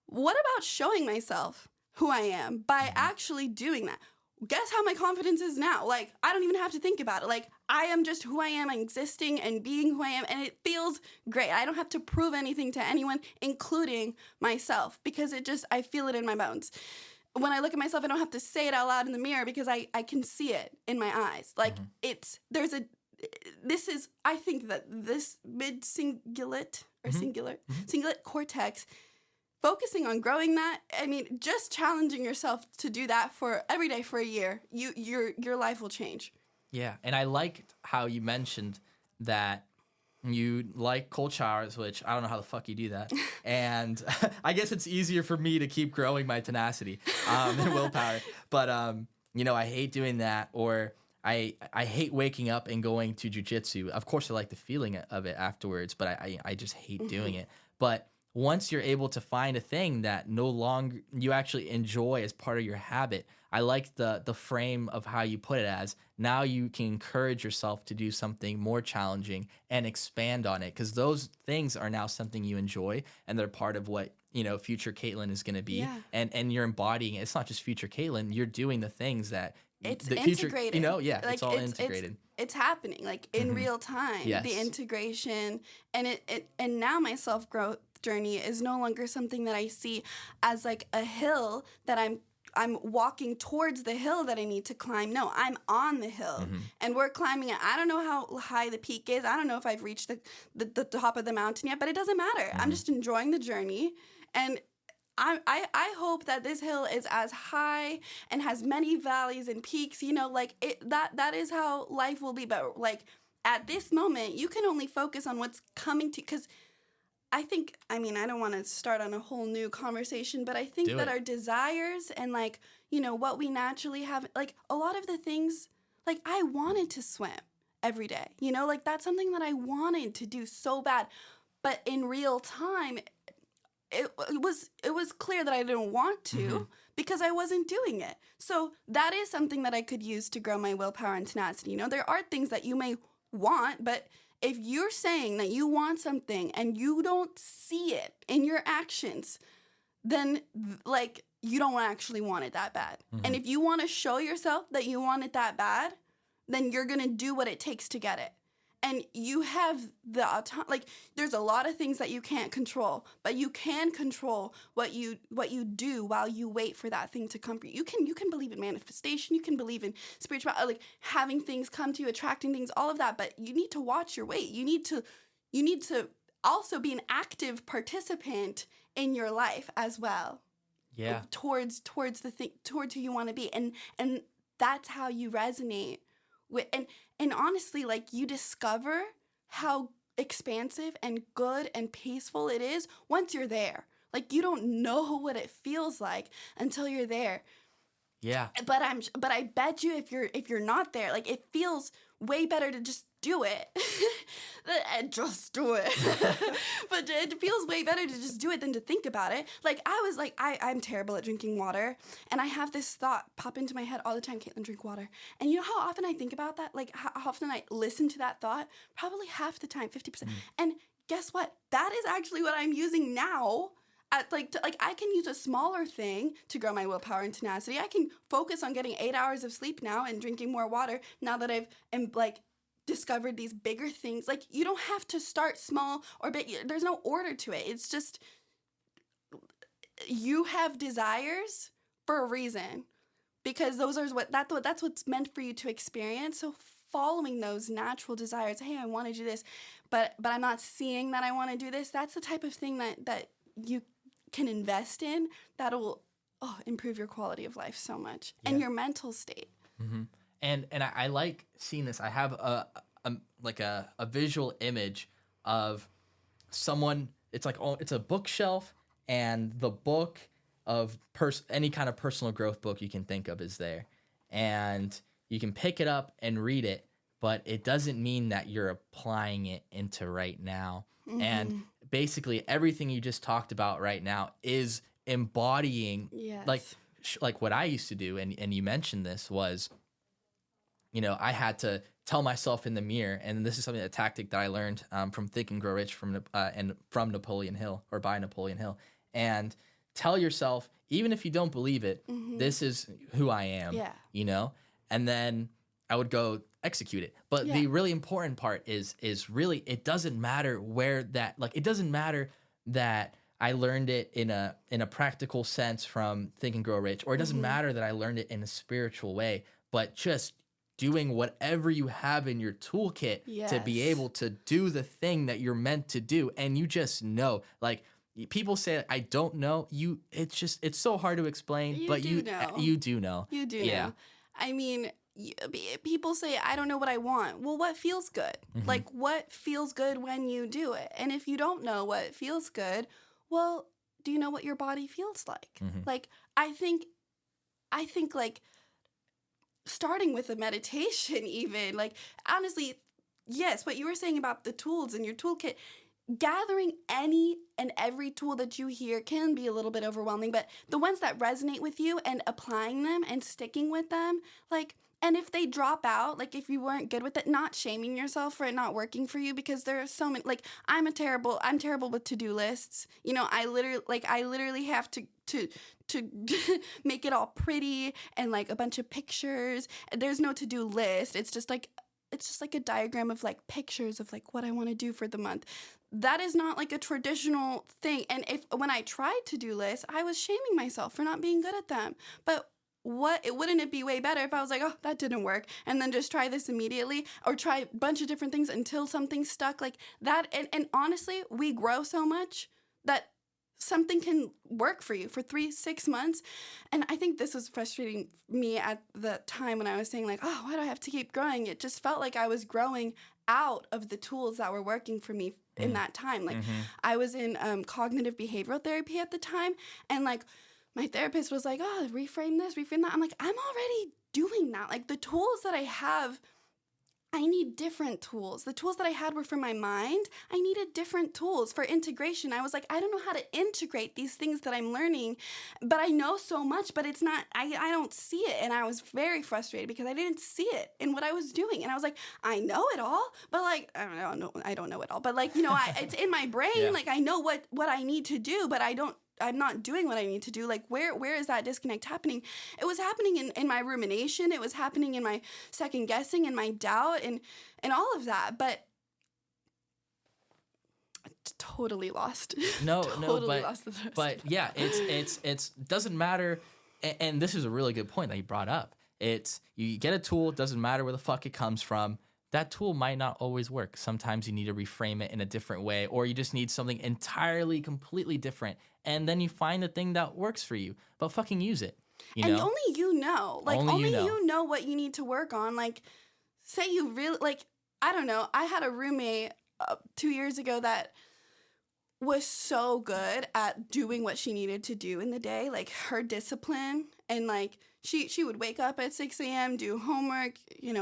What about showing myself who I am by actually doing that? Guess how my confidence is now? Like, I don't even have to think about it. Like, I am just who I am, existing and being who I am, and it feels great. I don't have to prove anything to anyone, including myself, because I feel it in my bones. When I look at myself, I don't have to say it out loud in the mirror because I can see it in my eyes. Like, I think that this mid-cingulate, or cingulate cortex, focusing on growing that, I mean, just challenging yourself to do that for every day for a year, your life will change. Yeah, and I liked how you mentioned that you like cold showers, which I don't know how the fuck you do that. And I guess it's easier for me to keep growing my tenacity and willpower. But, I hate doing that, or I hate waking up and going to jujitsu. Of course, I like the feeling of it afterwards, but I just hate doing it. But once you're able to find a thing that no longer you actually enjoy as part of your habit, I like the frame of how you put it as now you can encourage yourself to do something more challenging and expand on it, because those things are now something you enjoy and they're part of what future Katelyn is going to be. Yeah. And you're embodying it. It's not just future Katelyn, you're doing the things that it's the integrated. future, like, it's all integrated. It's happening, like, in real time. Yes. The integration, and now my self-growth journey is no longer something that I see as like a hill that I'm walking towards the hill that I need to climb. No, I'm on the hill and we're climbing it. I don't know how high the peak is. I don't know if I've reached the top of the mountain yet, but it doesn't matter. I'm just enjoying the journey, and I hope that this hill is as high and has many valleys and peaks, that is how life will be. But, like, at this moment, you can only focus on what's coming to, because I don't want to start on a whole new conversation, but I think that our desires and, like, what we naturally have, like, a lot of the things, like, I wanted to swim every day, like, that's something that I wanted to do so bad. But in real time, it was clear that I didn't want to because I wasn't doing it. So that is something that I could use to grow my willpower and tenacity. There are things that you may want, but if you're saying that you want something and you don't see it in your actions, then, like, you don't actually want it that bad. And if you want to show yourself that you want it that bad, then you're going to do what it takes to get it. And you have the like, there's a lot of things that you can't control, but you can control what you do while you wait for that thing to come for you. You can believe in manifestation, you can believe in spirituality, like having things come to you, attracting things, all of that. But you need to watch your weight. You need to also be an active participant in your life as well. Yeah. Towards the thing, towards who you want to be, and that's how you resonate with and honestly, like, you discover how expansive and good and peaceful it is once you're there. Like, you don't know what it feels like until you're there. Yeah. But I bet you if you're not there, like, it feels way better to just do it. Just do it. But it feels way better to just do it than to think about it. Like, I was like, I'm terrible at drinking water, and I have this thought pop into my head all the time, Katelyn, drink water. And you know how often I think about that? Like, how often I listen to that thought? Probably half the time, 50%. And guess what? That is actually what I'm using now. I can use a smaller thing to grow my willpower and tenacity. I can focus on getting 8 hours of sleep now and drinking more water now that I've discovered these bigger things. Like, you don't have to start small or big. There's no order to it. It's just you have desires for a reason, because that's what's meant for you to experience. So following those natural desires. Hey, I want to do this, but I'm not seeing that I want to do this. That's the type of thing that you can invest in that'll improve your quality of life so much and your mental state. Mm-hmm. And I like seeing this. I have a visual image of someone. It's like it's a bookshelf, and the book of any kind of personal growth book you can think of is there, and you can pick it up and read it, but it doesn't mean that you're applying it into right now. Mm-hmm. And basically everything you just talked about right now is embodying like what I used to do, and you mentioned this was, I had to tell myself in the mirror, and this is something, a tactic that I learned from Think and Grow Rich from Napoleon Hill, or by Napoleon Hill, and tell yourself, even if you don't believe it, this is who I am, and then I would go execute it. But the really important part is really, it doesn't matter where that, it doesn't matter that I learned it in a practical sense from Think and Grow Rich, or it doesn't matter that I learned it in a spiritual way, but just doing whatever you have in your toolkit to be able to do the thing that you're meant to do. And you just know, people say, I don't know. It's so hard to explain, but you do know. You do know. I mean, people say, I don't know what I want. Well, what feels good? Mm-hmm. What feels good when you do it? And if you don't know what feels good, well, do you know what your body feels like? Mm-hmm. I think starting with a meditation, even, honestly, yes, what you were saying about the tools in your toolkit, gathering any and every tool that you hear can be a little bit overwhelming, but the ones that resonate with you and applying them and sticking with them, and if they drop out, if you weren't good with it, not shaming yourself for it not working for you, because there are so many, I'm terrible with to-do lists. I literally have to make it all pretty and a bunch of pictures. There's no to-do list. It's just a diagram of pictures of what I want to do for the month. That is not a traditional thing. And when I tried to-do lists, I was shaming myself for not being good at them. But wouldn't it be way better if I was oh, that didn't work, and then just try this immediately, or try a bunch of different things until something stuck that. And honestly, we grow so much that something can work for you for 3-6 months. And I think this was frustrating me at the time when I was saying oh, why do I have to keep growing? It just felt like I was growing out of the tools that were working for me in that time. I was in cognitive behavioral therapy at the time, and my therapist was oh, reframe this, reframe that. I'm I'm already doing that. The tools that I have, I need different tools. The tools that I had were for my mind. I needed different tools for integration. I was I don't know how to integrate these things that I'm learning, but I know so much, but it's not, I don't see it. And I was very frustrated because I didn't see it in what I was doing. And I was I know it all, but I don't know it all, but it's in my brain. Yeah. I know what I need to do, but I'm not doing what I need to do. Where is that disconnect happening? It was happening in my rumination. It was happening in my second guessing and my doubt and all of that. But I totally lost. Lost the thread. But yeah, it's doesn't matter. And this is a really good point that you brought up. It's, you get a tool, it doesn't matter where the fuck it comes from. That tool might not always work. Sometimes you need to reframe it in a different way, or you just need something entirely, completely different. And then you find the thing that works for you, but fucking use it. And only you know. Only you know what you need to work on. Say you really, I don't know. I had a roommate 2 years ago that was so good at doing what she needed to do in the day, her discipline, and she would wake up at 6 a.m., do homework,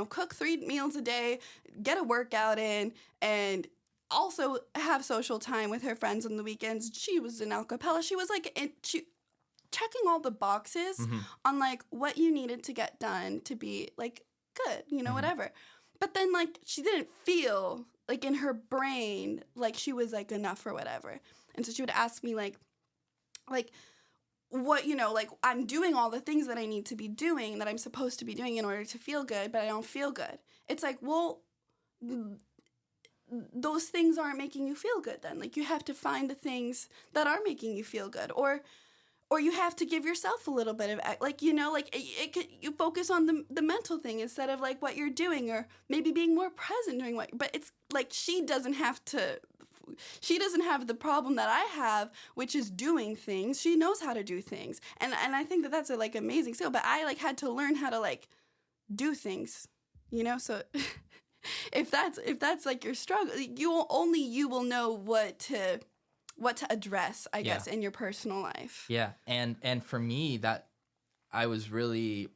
cook 3 meals a day, get a workout in, and also have social time with her friends on the weekends. She was in a cappella. She was checking all the boxes on what you needed to get done to be good, whatever. But then she didn't feel in her brain she was enough or whatever. And so she would ask me what, I'm doing all the things that I need to be doing, that I'm supposed to be doing in order to feel good, but I don't feel good. It's well, those things aren't making you feel good then. You have to find the things that are making you feel good. Or or you have to give yourself a little bit of, like, like it could, you focus on the mental thing instead of like what you're doing, or maybe being more present during what, but it's like she doesn't have the problem that I have, which is doing things. She knows how to do things. And I think that that's a like amazing skill, but I like had to learn how to like do things, so if that's like your struggle, you will know what to address, I guess, in your personal life. Yeah. And for me, that I was really,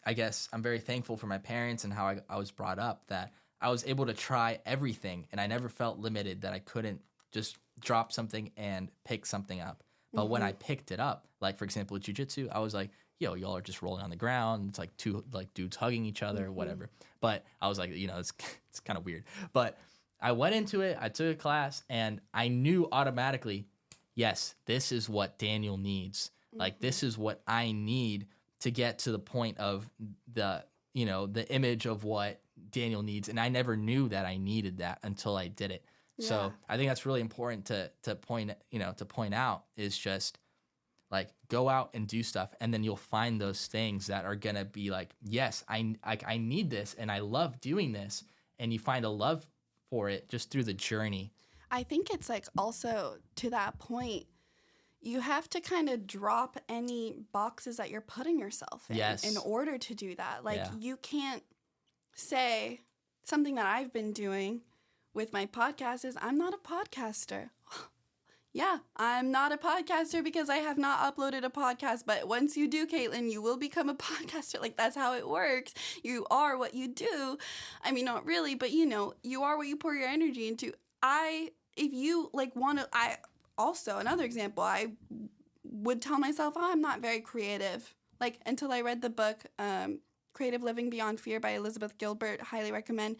I guess I'm very thankful for my parents and how I was brought up, that I was able to try everything and I never felt limited, that I couldn't just drop something and pick something up. But when I picked it up, like for example, jiu-jitsu, I was like, yo, y'all are just rolling on the ground. It's like two like dudes hugging each other or whatever. But I was like, it's kind of weird. But I went into it, I took a class, and I knew automatically, yes, this is what Daniel needs. Like, this is what I need to get to the point of the image of what Daniel needs. And I never knew that I needed that until I did it. Yeah. So I think that's really important to point out, is just like go out and do stuff, and then you'll find those things that are gonna be like, yes, I need this, and I love doing this, and you find a love for it just through the journey. I think it's like also to that point, you have to kind of drop any boxes that you're putting yourself in in order to do that. Like you can't say something that I've been doing with my podcast is I'm not a podcaster. Yeah, I'm not a podcaster because I have not uploaded a podcast. But once you do, Katelyn, you will become a podcaster. Like, that's how it works. You are what you do. I mean, not really, but you are what you pour your energy into. If you like want to, also, another example, I would tell myself, I'm not very creative. Like, until I read the book, Creative Living Beyond Fear by Elizabeth Gilbert, highly recommend.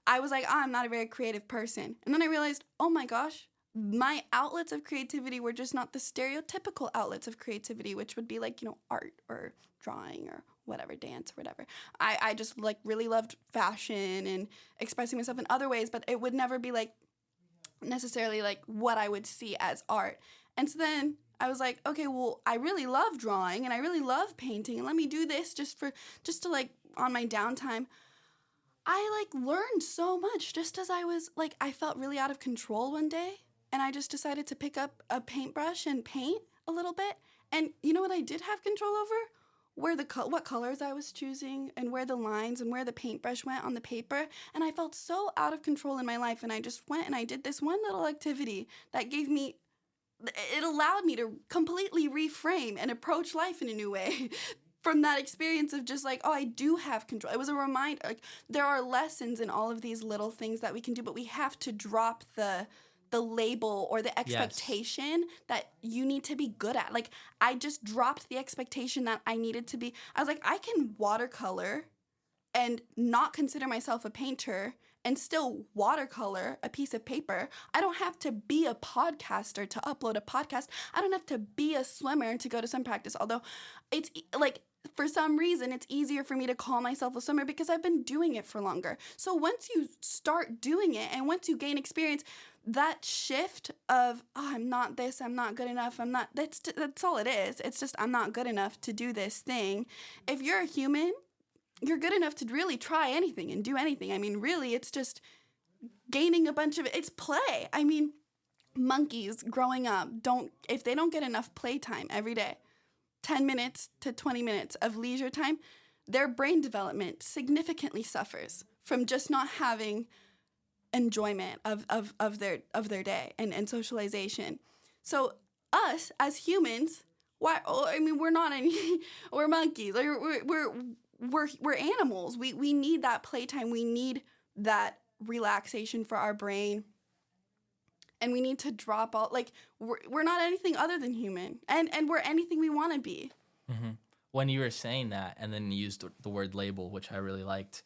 I was like, I'm not a very creative person. And then I realized, oh my gosh, my outlets of creativity were just not the stereotypical outlets of creativity, which would be like, art or drawing or whatever, dance or whatever. I just like really loved fashion and expressing myself in other ways, but it would never be like necessarily like what I would see as art. And so then I was like, okay, well, I really love drawing and I really love painting, and let me do this just to like on my downtime. I like learned so much just as I was like, I felt really out of control one day. And I just decided to pick up a paintbrush and paint a little bit. And you know what I did have control over? What colors I was choosing, and where the lines and where the paintbrush went on the paper. And I felt so out of control in my life. And I just went and I did this one little activity that it allowed me to completely reframe and approach life in a new way. From that experience of just like, oh, I do have control. It was a reminder, like, there are lessons in all of these little things that we can do, but we have to drop the label or the expectation that you need to be good at. Like, I just dropped the expectation that I needed to be. I was like, I can watercolor and not consider myself a painter and still watercolor a piece of paper. I don't have to be a podcaster to upload a podcast. I don't have to be a swimmer to go to swim practice. Although it's like, for some reason, it's easier for me to call myself a swimmer because I've been doing it for longer. So once you start doing it and once you gain experience, that shift of, I'm not this, I'm not good enough, that's all it is. It's just, I'm not good enough to do this thing. If you're a human, you're good enough to really try anything and do anything. I mean, really, it's just gaining a bunch of, it's play. I mean, monkeys growing up, if they don't get enough playtime every day, 10 minutes to 20 minutes of leisure time, their brain development significantly suffers from just not having enjoyment of their day and socialization. So us as humans, we're not any, we're monkeys. We're animals. We need that playtime. We need that relaxation for our brain. And we need to drop all, like, we're not anything other than human. And we're anything we want to be. Mm-hmm. When you were saying that, and then you used the word label, which I really liked,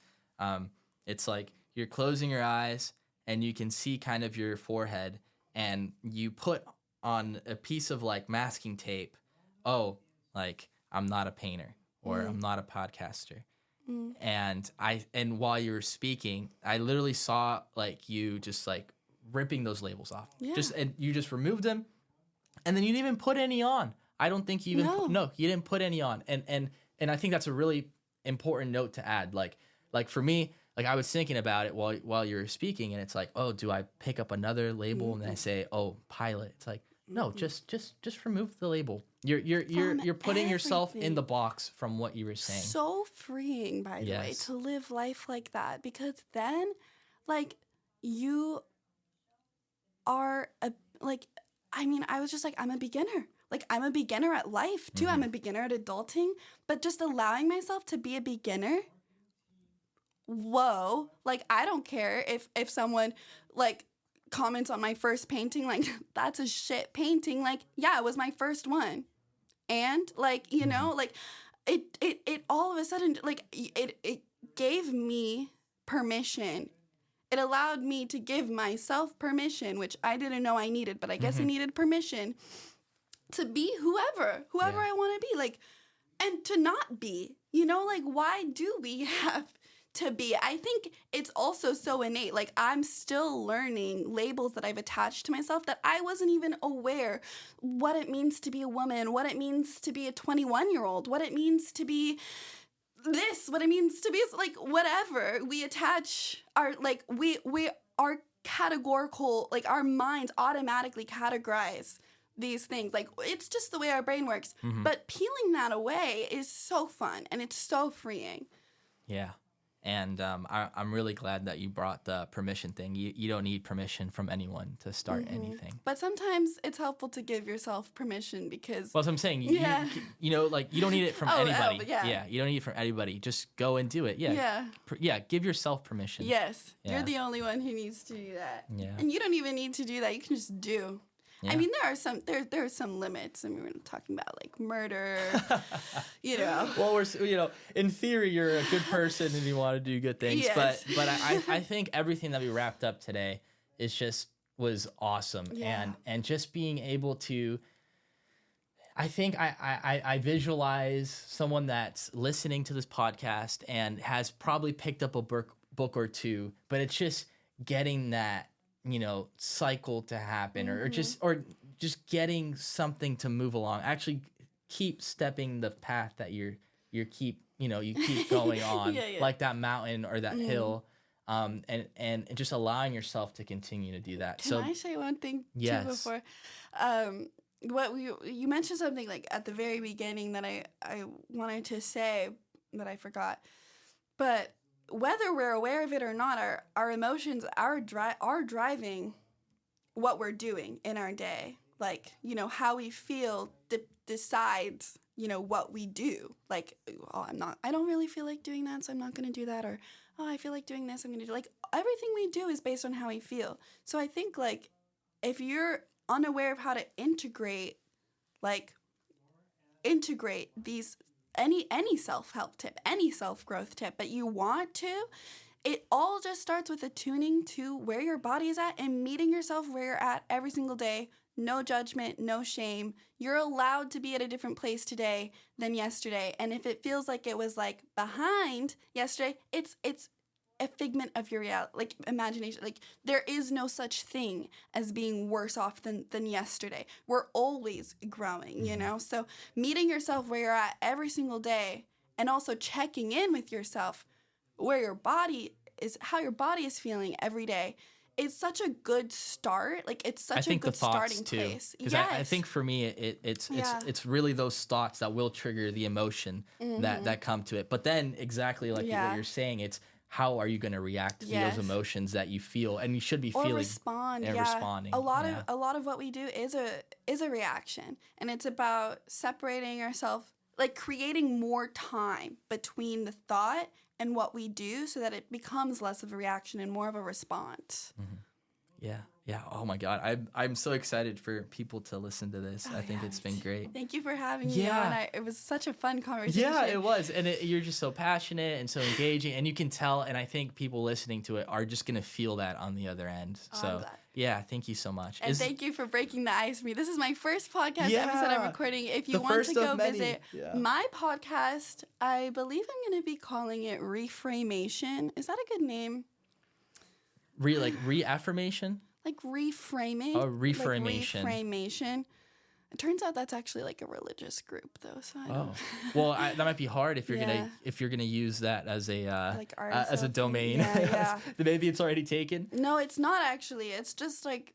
it's like you're closing your eyes and you can see kind of your forehead, and you put on a piece of like masking tape, oh, like, I'm not a painter, or I'm not a podcaster. And while you were speaking, I literally saw like you just like ripping those labels off. And you just removed them, and then you didn't even put any on. I don't think you even you didn't put any on. And I think that's a really important note to add. Like for me, like I was thinking about it while you were speaking, and it's like, oh, do I pick up another label and then I say, oh, pilot? It's like, no, just remove the label. You're putting yourself in the box from what you were saying. So freeing, by the way, to live life like that, because then, like, you are I was just like, I'm a beginner. Like, I'm a beginner at life too. I'm a beginner at adulting, but just allowing myself to be a beginner. Whoa. Like, I don't care if someone like comments on my first painting, like, that's a shit painting. Like, yeah, it was my first one. And like, you know, like it all of a sudden, like it gave me permission. It allowed me to give myself permission, which I didn't know I needed, but I guess I needed permission to be whoever I want to be, like, and to not be, you know, like, why do we have to be? I think it's also so innate. Like, I'm still learning labels that I've attached to myself that I wasn't even aware what it means to be a woman, what it means to be a 21-year-old, what it means to be this, what it means to be, like, whatever. We attach our, like, we are categorical, like, our minds automatically categorize these things. Like, it's just the way our brain works. But peeling that away is so fun, and it's so freeing. Yeah. And I'm really glad that you brought the permission thing. You don't need permission from anyone to start anything. But sometimes it's helpful to give yourself permission because... Well, as I'm saying, you know, like, you don't need it from anybody. You don't need it from anybody. Just go and do it. Yeah, give yourself permission. Yes, you're the only one who needs to do that. Yeah. And you don't even need to do that. You can just do. Yeah. I mean, there are some limits. I mean, we're talking about, like, murder, you know. Well, in theory, you're a good person and you want to do good things. Yes. But I think everything that we wrapped up today was awesome. Yeah. And just being able to, I think I visualize someone that's listening to this podcast and has probably picked up a book or two, but it's just getting that, you know, cycle to happen, or just getting something to move along. Actually, keep stepping the path that you keep going on, like that mountain or that hill, and just allowing yourself to continue to do that. Can I say one thing too before? What you mentioned something, like, at the very beginning that I wanted to say that I forgot, but whether we're aware of it or not, our emotions are driving what we're doing in our day. Like, you know, how we feel decides, you know, what we do. Like, oh, I don't really feel like doing that, so I'm not going to do that. Or, oh, I feel like doing this, I'm going to do, like, everything we do is based on how we feel. So I think, like, if you're unaware of how to integrate these, any self-help tip, any self-growth tip, but you want to, it all just starts with attuning to where your body is at and meeting yourself where you're at every single day. No judgment, no shame. You're allowed to be at a different place today than yesterday. And if it feels like it was, like, behind yesterday, it's a figment of your imagination. Like, there is no such thing as being worse off than yesterday. We're always growing, you know? So meeting yourself where you're at every single day, and also checking in with yourself where your body is, how your body is feeling every day, is such a good start. Like, it's such a good starting place. Because I think for me, it's really those thoughts that will trigger the emotion that come to it. But then, exactly like what you're saying, it's, how are you going to react to those emotions that you feel, and you should be feeling responding. A lot of what we do is a reaction, and it's about separating ourselves, like, creating more time between the thought and what we do, so that it becomes less of a reaction and more of a response. Yeah. Oh my God, I'm so excited for people to listen to this. I think it's been great. Thank you for having me on. It was such a fun conversation. Yeah, it was, and you're just so passionate and so engaging, and you can tell. And I think people listening to it are just gonna feel that on the other end. So yeah, thank you so much. And thank you for breaking the ice with me. This is my first podcast episode I'm recording. If you want to go visit my podcast, I believe I'm gonna be calling it Reframation. Is that a good name? Reaffirmation? Like reframing. Oh, reframation. Like reframation. It turns out that's actually like a religious group, though. So I don't. Well, that might be hard if you're Yeah. gonna use that as a Like as a ourselves. domain. Yeah. Maybe it's already taken. No, it's not actually. It's just like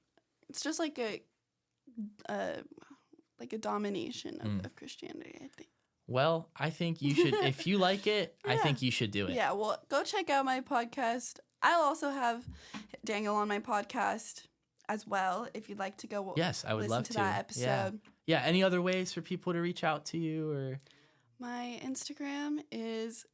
a domination of Christianity, I think. Well, I think you should, if you like it, I think you should do it. Yeah, well, go check out my podcast. I'll also have Daniel on my podcast as well if you'd like to go. Yes, I would listen love to that episode. Yeah. Any other ways for people to reach out to you or? My Instagram is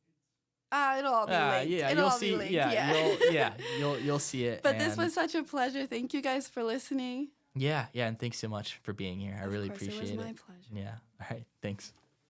it'll all be linked. Yeah, It'll you'll all see. be linked. You'll see it. But this was such a pleasure. Thank you guys for listening. Yeah, and thanks so much for being here. I really appreciate it. It was my pleasure. Yeah. All right. Thanks.